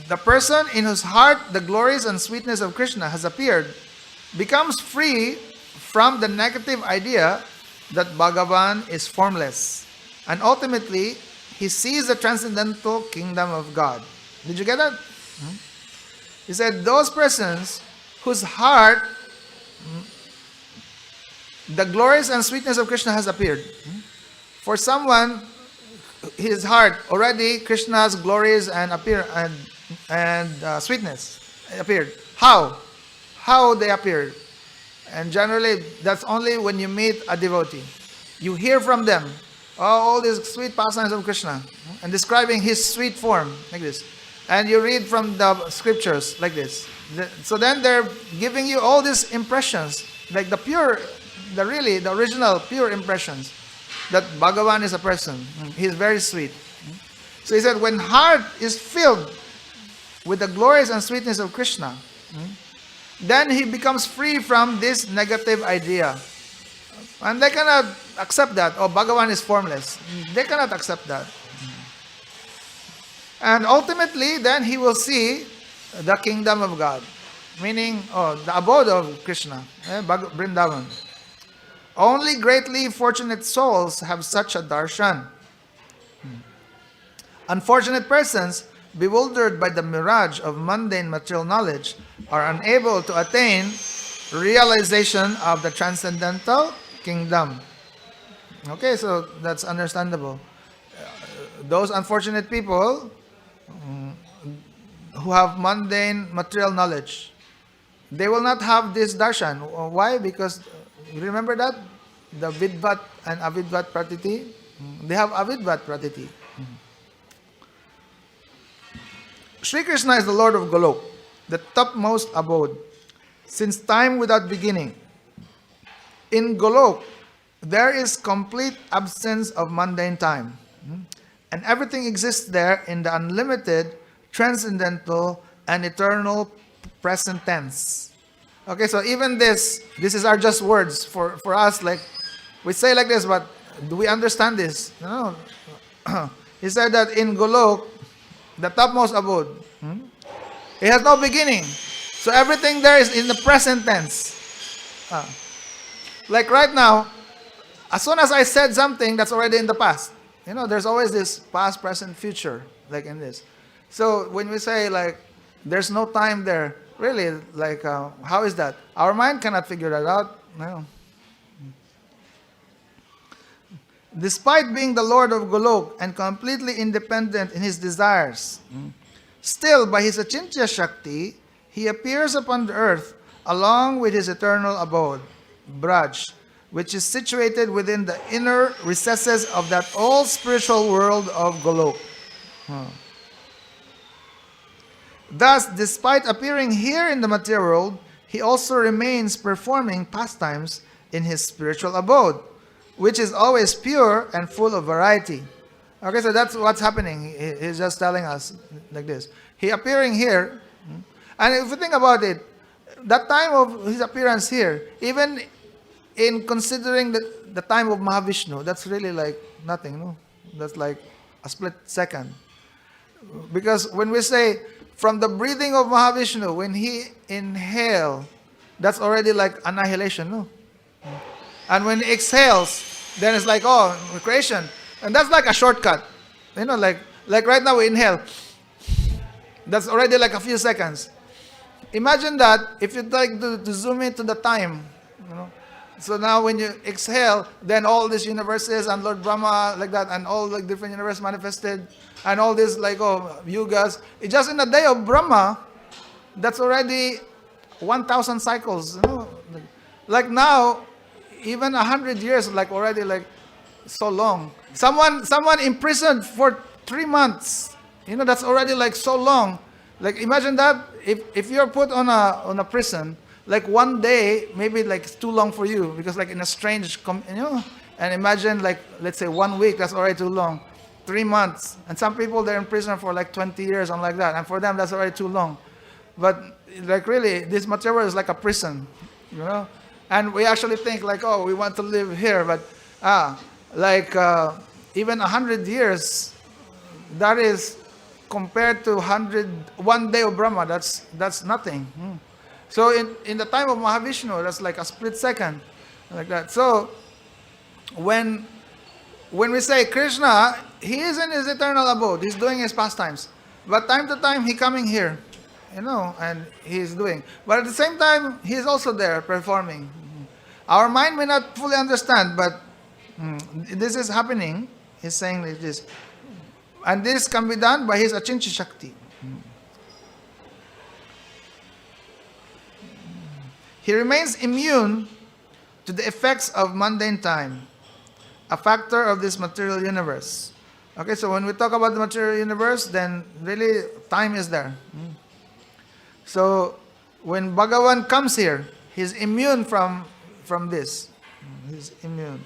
Speaker 1: The person in whose heart the glories and sweetness of Krishna has appeared becomes free from the negative idea that Bhagavan is formless. And ultimately, he sees the transcendental kingdom of God. Did you get that? He said, those persons whose heart, the glories and sweetness of Krishna has appeared. For someone, his heart, already Krishna's glories and sweetness appeared. How? How they appeared? And generally, that's only when you meet a devotee. You hear from them all these sweet pastimes of Krishna and describing his sweet form like this. And you read from the scriptures like this. So then they're giving you all these impressions, like the original pure impressions that Bhagavan is a person. He's very sweet. So he said, when heart is filled with the glories and sweetness of Krishna, then he becomes free from this negative idea And they cannot accept that. Oh, Bhagavan is formless. They cannot accept that. And ultimately, then he will see the kingdom of God. Meaning, the abode of Krishna. Vrindavan. Only greatly fortunate souls have such a darshan. Unfortunate persons, bewildered by the mirage of mundane material knowledge, are unable to attain realization of the transcendental kingdom. Okay, so that's understandable. Those unfortunate people who have mundane material knowledge, they will not have this darshan. Why? Because, remember that? The vidvat and avidvat pratiti? They have avidvat pratiti. Sri Krishna is the Lord of Golok, the topmost abode, since time without beginning. In Golok, there is complete absence of mundane time. And everything exists there in the unlimited, transcendental, and eternal present tense. Okay, so even this is our just words for us. Like, we say like this, but do we understand this? No. He said that in Golok, the topmost abode, it has no beginning. So everything there is in the present tense. Like right now, as soon as I said something, that's already in the past. There's always this past, present, future, like in this. So when we say like, there's no time there, really, like, how is that? Our mind cannot figure that out. No. Despite being the Lord of Golok and completely independent in his desires, still by his achintya Shakti, he appears upon the earth along with his eternal abode, Braj, which is situated within the inner recesses of that old spiritual world of Golok. Thus, despite appearing here in the material world, he also remains performing pastimes in his spiritual abode, which is always pure and full of variety. Okay, so that's what's happening. He's just telling us like this. He appearing here, and if you think about it, that time of his appearance here, even in considering the time of Mahavishnu, that's really like nothing, no? That's like a split second. Because when we say, from the breathing of Mahavishnu, when he inhales, that's already like annihilation, no? And when he exhales, then it's like, creation. And that's like a shortcut. Like right now we inhale. That's already like a few seconds. Imagine that if you'd like to zoom into the time, So now when you exhale, then all these universes and Lord Brahma, like that, and all like different universes manifested, and all these like yugas. Just in the day of Brahma, that's already 1,000 cycles. Like now, even 100 years, like already like so long. Someone imprisoned for 3 months. That's already like so long. Like imagine that if you're put on a prison, like one day maybe like it's too long for you because like in a strange and imagine like let's say 1 week, that's already too long. 3 months, and some people they're in prison for like 20 years and like that, and for them that's already too long. But like really, this material is like a prison, and we actually think like, we want to live here, but even 100 years, that is compared to 1 day of Brahma, that's nothing. So in the time of Mahavishnu, that's like a split second, like that. So when we say Krishna, he is in his eternal abode, he's doing his pastimes, but time to time he coming here, and he's doing. But at the same time, he is also there performing. Our mind may not fully understand, but this is happening. He's saying like this, and this can be done by his achintya Shakti. He remains immune to the effects of mundane time, a factor of this material universe. Okay, so when we talk about the material universe, then really time is there. So when Bhagavan comes here, he's immune from this. He's immune.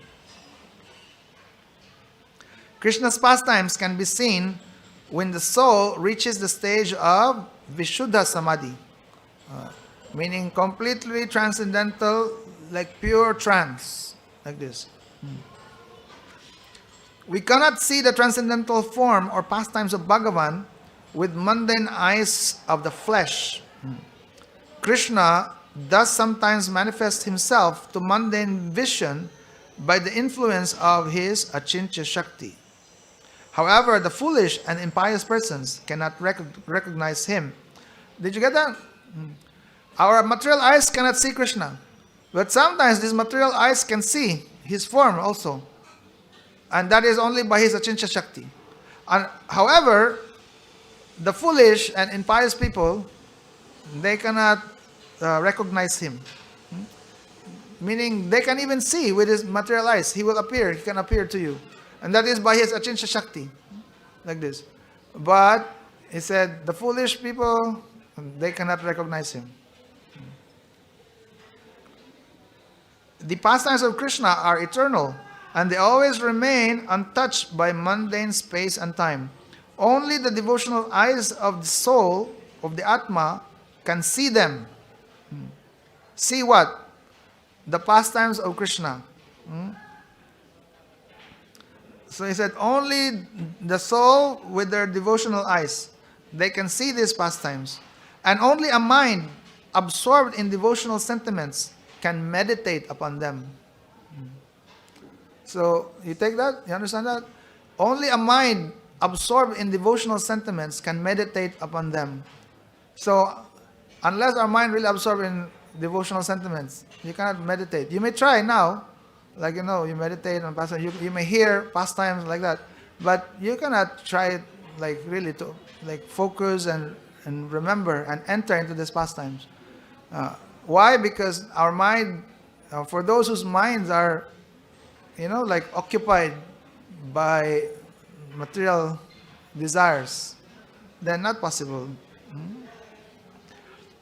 Speaker 1: Krishna's pastimes can be seen when the soul reaches the stage of Vishuddha Samadhi. Meaning completely transcendental, like pure trance. Like this. We cannot see the transcendental form or pastimes of Bhagavan with mundane eyes of the flesh. Krishna does sometimes manifest himself to mundane vision by the influence of his achintya Shakti. However, the foolish and impious persons cannot recognize him. Did you get that? Our material eyes cannot see Krishna. But sometimes these material eyes can see his form also. And that is only by his achintya Shakti. And however, the foolish and impious people, they cannot recognize him. Meaning they can even see with his material eyes. He will appear, he can appear to you. And that is by his achintya Shakti. Like this. But he said, the foolish people, they cannot recognize him. The pastimes of Krishna are eternal, and they always remain untouched by mundane space and time. Only the devotional eyes of the soul, of the Atma, can see them. See what? The pastimes of Krishna. So he said, only the soul with their devotional eyes, they can see these pastimes. And only a mind absorbed in devotional sentiments can meditate upon them. So, you take that? You understand that? Only a mind absorbed in devotional sentiments can meditate upon them. So, unless our mind really absorbed in devotional sentiments, you cannot meditate. You may try now, like you meditate on pastimes. You may hear pastimes like that, but you cannot try it like really to like focus and remember and enter into these pastimes. Why? Because our mind, for those whose minds are, like occupied by material desires, then not possible.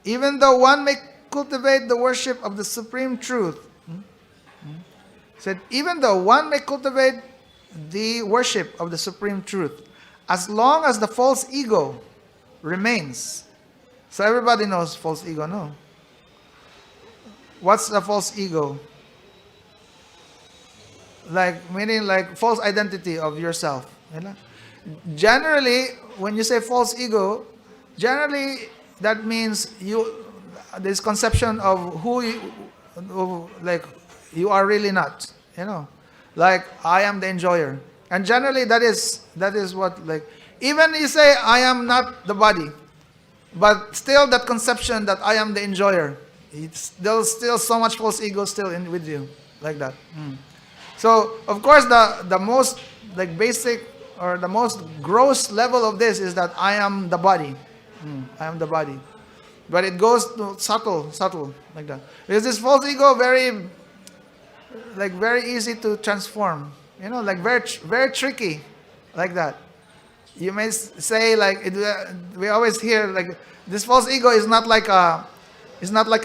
Speaker 1: Even though one may cultivate the worship of the Supreme Truth, said, even though one may cultivate the worship of the Supreme Truth, as long as the false ego remains. So everybody knows false ego, no? What's the false ego? Meaning false identity of yourself. Generally, when you say false ego, generally that means this conception of who you are really not. Like I am the enjoyer. And generally that is what even you say I am not the body, but still that conception that I am the enjoyer, there's still so much false ego still with you, like that. So of course the most basic or the most gross level of this is that I am the body. I am the body. But it goes to subtle like that. Because this false ego very easy to transform. Very tricky like that. You may say we always hear this false ego is not like a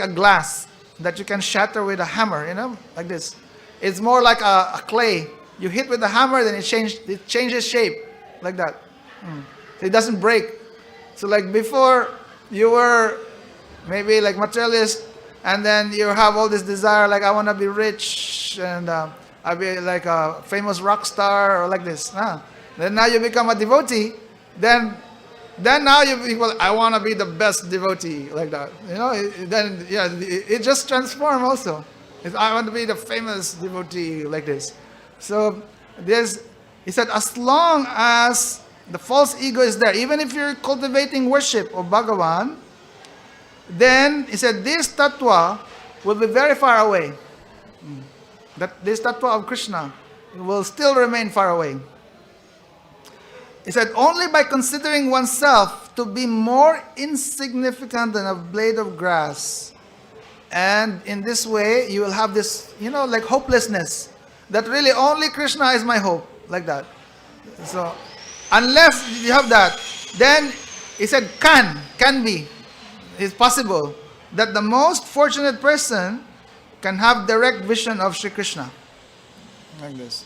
Speaker 1: glass that you can shatter with a hammer, like this. It's more like a clay. You hit with the hammer, then it changes shape, like that. It doesn't break. So before you were maybe materialist, and then you have all this desire, I want to be rich, and I'll be a famous rock star, or like this. Then now you become a devotee, then now you people, I want to be the best devotee, like that. It just transforms also. I want to be the famous devotee, like this. So he said, as long as the false ego is there, even if you're cultivating worship of Bhagavan, then he said this tattva will be very far away. That this tattva of Krishna will still remain far away. He said, only by considering oneself to be more insignificant than a blade of grass, and in this way you will have this, hopelessness, that really only Krishna is my hope, like that. So, unless you have that, then he said, can be, it's possible that the most fortunate person can have direct vision of Sri Krishna, like this,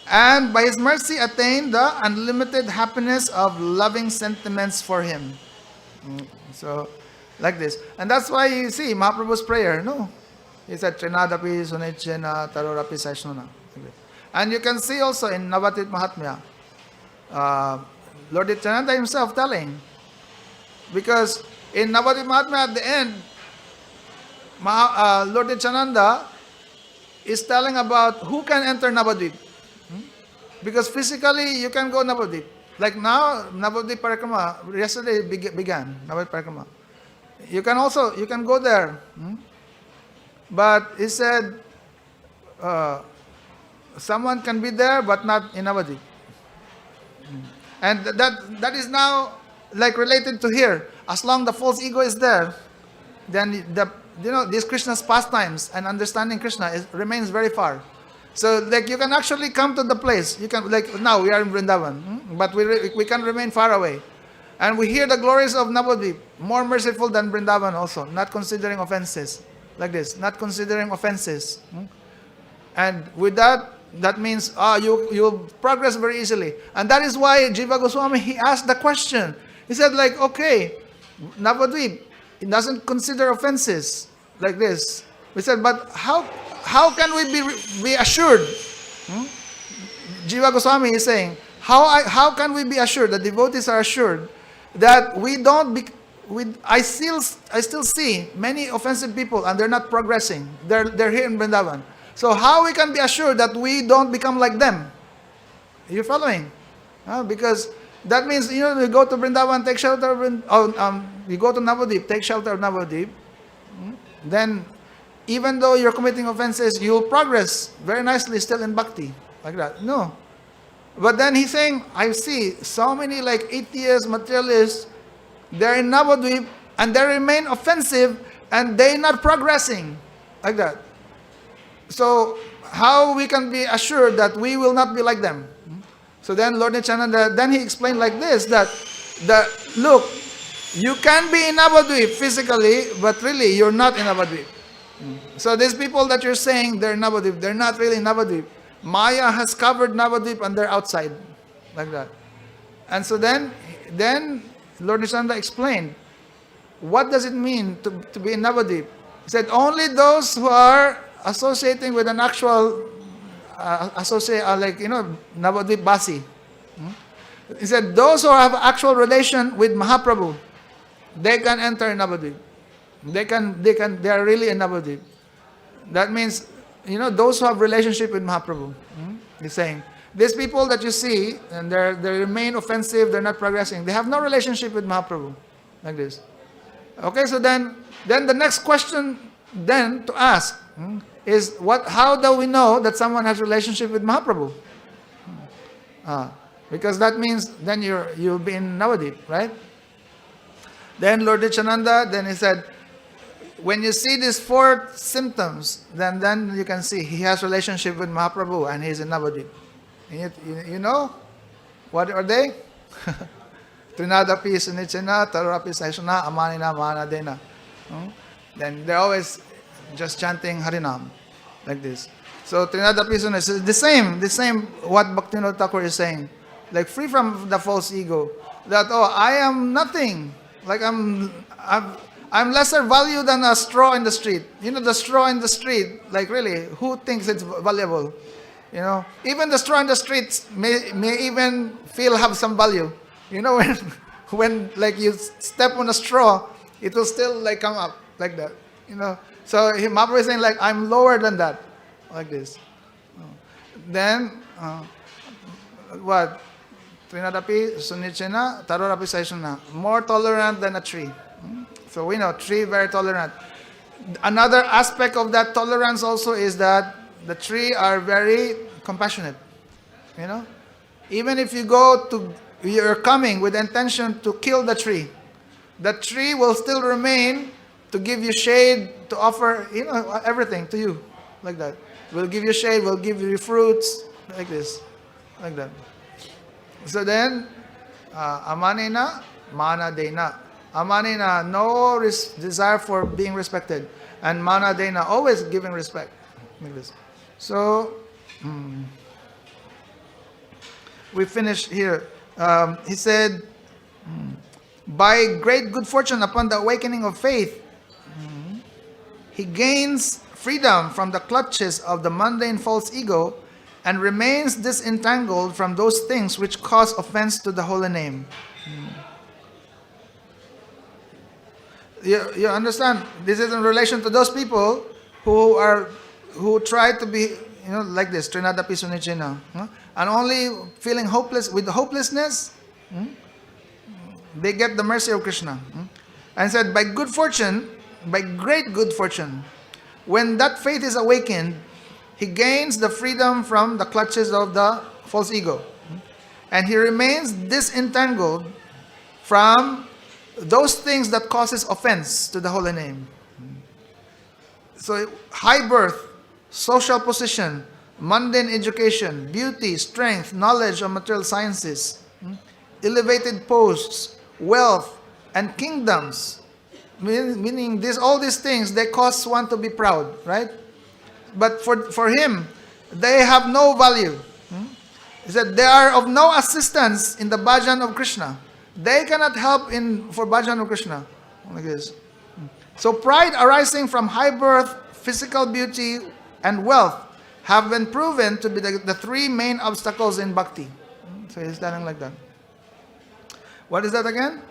Speaker 1: and by his mercy attain the unlimited happiness of loving sentiments for him. So like this. And that's why you see Mahaprabhu's prayer, He said, Trinadapi Sunichena Tarorapi Saishnuna. And you can see also in Navatit Mahatmya, Lord Nityananda himself telling, because in Navatit Mahatmya at the end, Lord Nityananda is telling about who can enter Navadvip. Because physically you can go Navadvip. Like now, Navadvip Parikrama, yesterday began, Navadvip Parikrama. You can go there. But he said, someone can be there but not in Navadvip. And that is now like related to here. As long the false ego is there, then these Krishna's pastimes and understanding Krishna remains very far. So like you can actually come to the place. You can, like now we are in Vrindavan, but we can remain far away. And we hear the glories of Navadvip, more merciful than Vrindavan also, not considering offenses. Like this, not considering offenses. And with that means you'll progress very easily. And that is why Jiva Goswami, he asked the question. He said like, okay, Navadvip, it doesn't consider offenses like this. We said, but how can we be assured? Jiva Goswami is saying, how can we be assured, the devotees are assured, that I still see many offensive people and they're not progressing. They're here in Vrindavan. So how we can be assured that we don't become like them? You're following? Because that means, we go to Vrindavan, take shelter of you go to Navadvip, take shelter of Navadvip. Then, even though you're committing offenses, you'll progress very nicely still in bhakti. Like that. No. But then he's saying, I see so many like atheists, materialists, they're in Navadvip and they remain offensive and they're not progressing. Like that. So, how we can be assured that we will not be like them? So then Lord Nityananda, then he explained like this, that look, you can be in Navadvip physically, but really you're not in Navadvip. So these people that you're saying they're in Navadvip, they're not really in Navadvip. Maya has covered Navadvip and they're outside. Like that. And so then Lord Nityananda explained, what does it mean to be in Navadvip? He said, only those who are associating with an actual Navadvip Basi. He said, those who have actual relation with Mahaprabhu, they can enter Navadvip. They are really in Navadvip. That means, those who have relationship with Mahaprabhu. He's saying, these people that you see, and they remain offensive, they're not progressing, they have no relationship with Mahaprabhu. Like this. Okay, so then the next question then to ask is, how do we know that someone has relationship with Mahaprabhu? Because that means then you'll be in Navadvip, right? Then Lord Nityananda, then he said, when you see these 4 symptoms, then you can see he has relationship with Mahaprabhu and he's in Navadvip. You know? What are they? Trinadapi Sunichena, Tarorapi Saishana, Amanina Mahanadena. Then they're always just chanting Harinam. Like this. So Trinadapi Sunichena is the same what Bhaktivinoda Thakur is saying. Like free from the false ego. That, I am nothing. Like I'm lesser value than a straw in the street. The straw in the street, like really, who thinks it's valuable? Even the straw in the streets may even have some value. When like you step on a straw, it will still like come up like that. So Mahaprabhu is saying like, I'm lower than that. Like this. Then, what? Trinadapi Sunichena, Tarorapi Saishana. More tolerant than a tree. So we know, tree very tolerant. Another aspect of that tolerance also is that the tree are very compassionate. Even if you're coming with the intention to kill the tree will still remain to give you shade, to offer, everything to you. Like that. We'll give you shade, we'll give you fruits, like this. Like that. So then, Amanina, Manadena. Amanina, no desire for being respected. And Manadena, always giving respect. Like this. So, we finish here. He said, by great good fortune upon the awakening of faith, he gains freedom from the clutches of the mundane false ego and remains disentangled from those things which cause offense to the holy name. You understand? This is in relation to those people who try to be, like this, Trinada Pisunichina, and only feeling hopeless with hopelessness, they get the mercy of Krishna. And said, by good fortune, by great good fortune, when that faith is awakened, he gains the freedom from the clutches of the false ego. And he remains disentangled from those things that causes offense to the holy name. So high birth, social position, mundane education, beauty, strength, knowledge of material sciences, elevated posts, wealth, and kingdoms, meaning all these things, they cause one to be proud, right? But for him, they have no value. He said they are of no assistance in the bhajan of Krishna. They cannot help for bhajan of Krishna. Like this. So pride arising from high birth, physical beauty, and wealth have been proven to be the three main obstacles in bhakti. So he's telling like that. What is that again?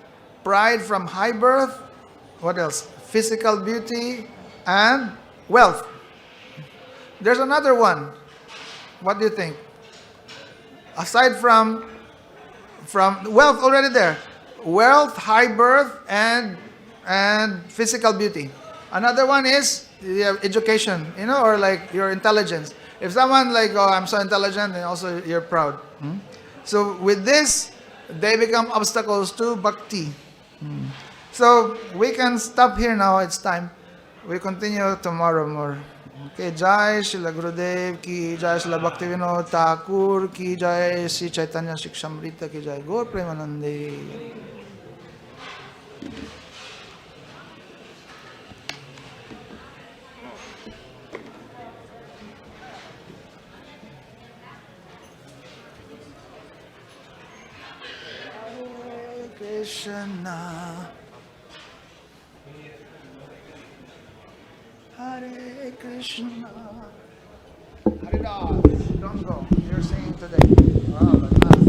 Speaker 1: Pride from high birth. What else? Physical beauty and wealth. There's another one. What do you think? Aside from wealth, already there. Wealth, high birth, and physical beauty. Another one is education, or like your intelligence. If someone like, oh, I'm so intelligent, and also you're proud. So with this, they become obstacles to bhakti. So we can stop here now. It's time. We continue tomorrow more. Okay, Jai Srila Gurudev ki Jai, Srila Bhaktivinoda Thakur ki Jai, Sri Chaitanya sikshamrita ki Jai, Gaur Premanande. Hare Krishna, Hare Krishna, Hare Das. Don't go. You're singing today. Wow, but nice.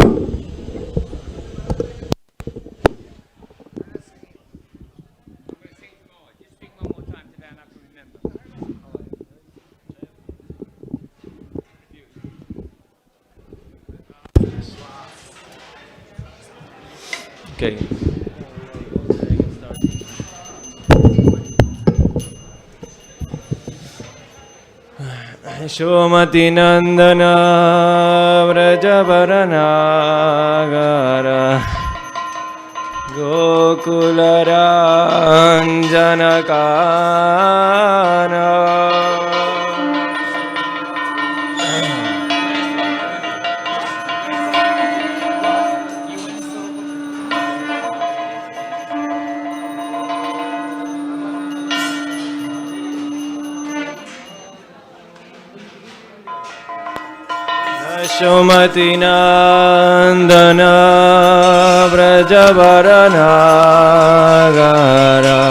Speaker 2: Okay. Shomati Nandana Vrajavarana Gara Gokula Ranjana Kana Shomati Nandana Vrajavarana Gara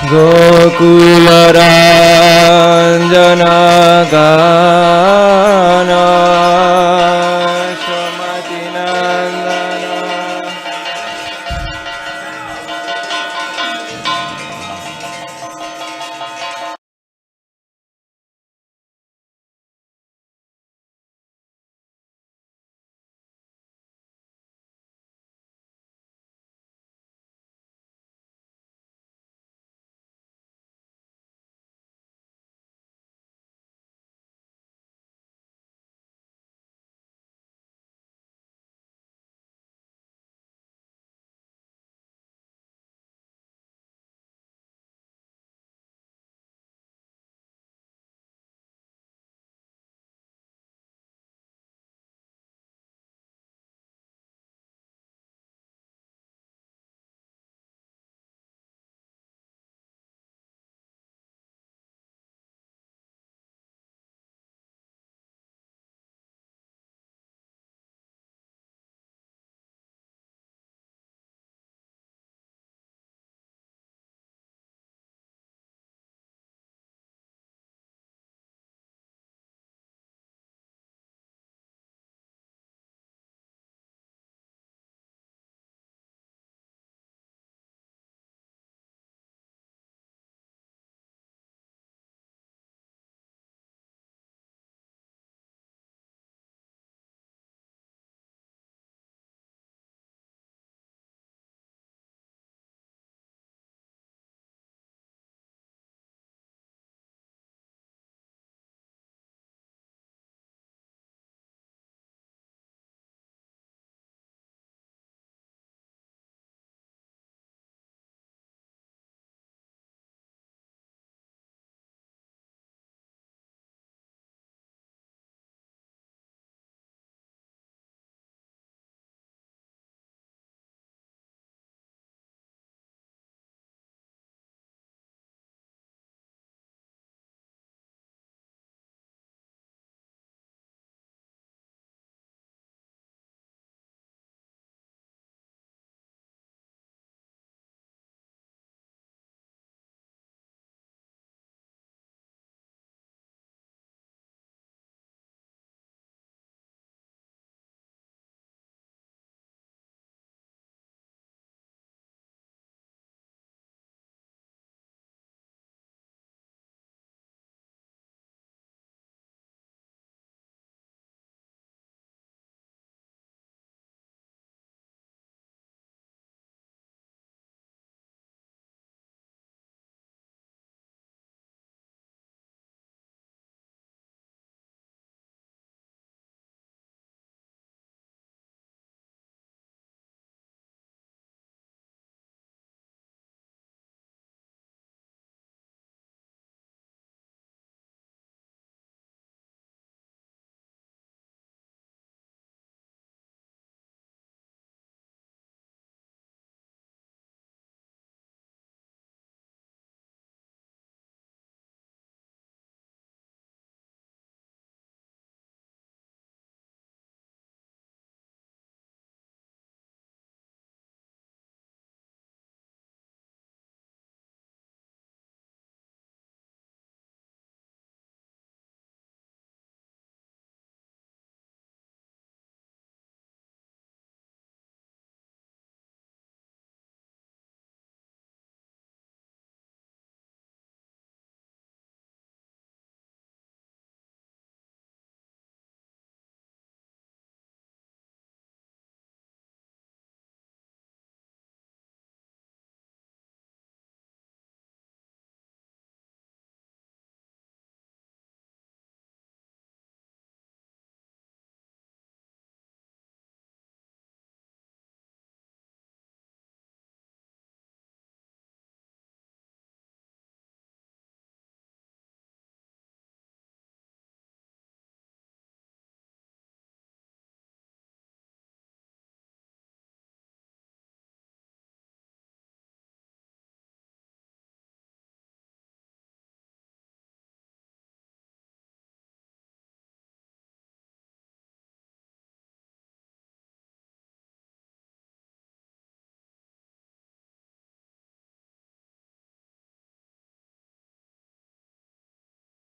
Speaker 2: Gokula Ranjana Gara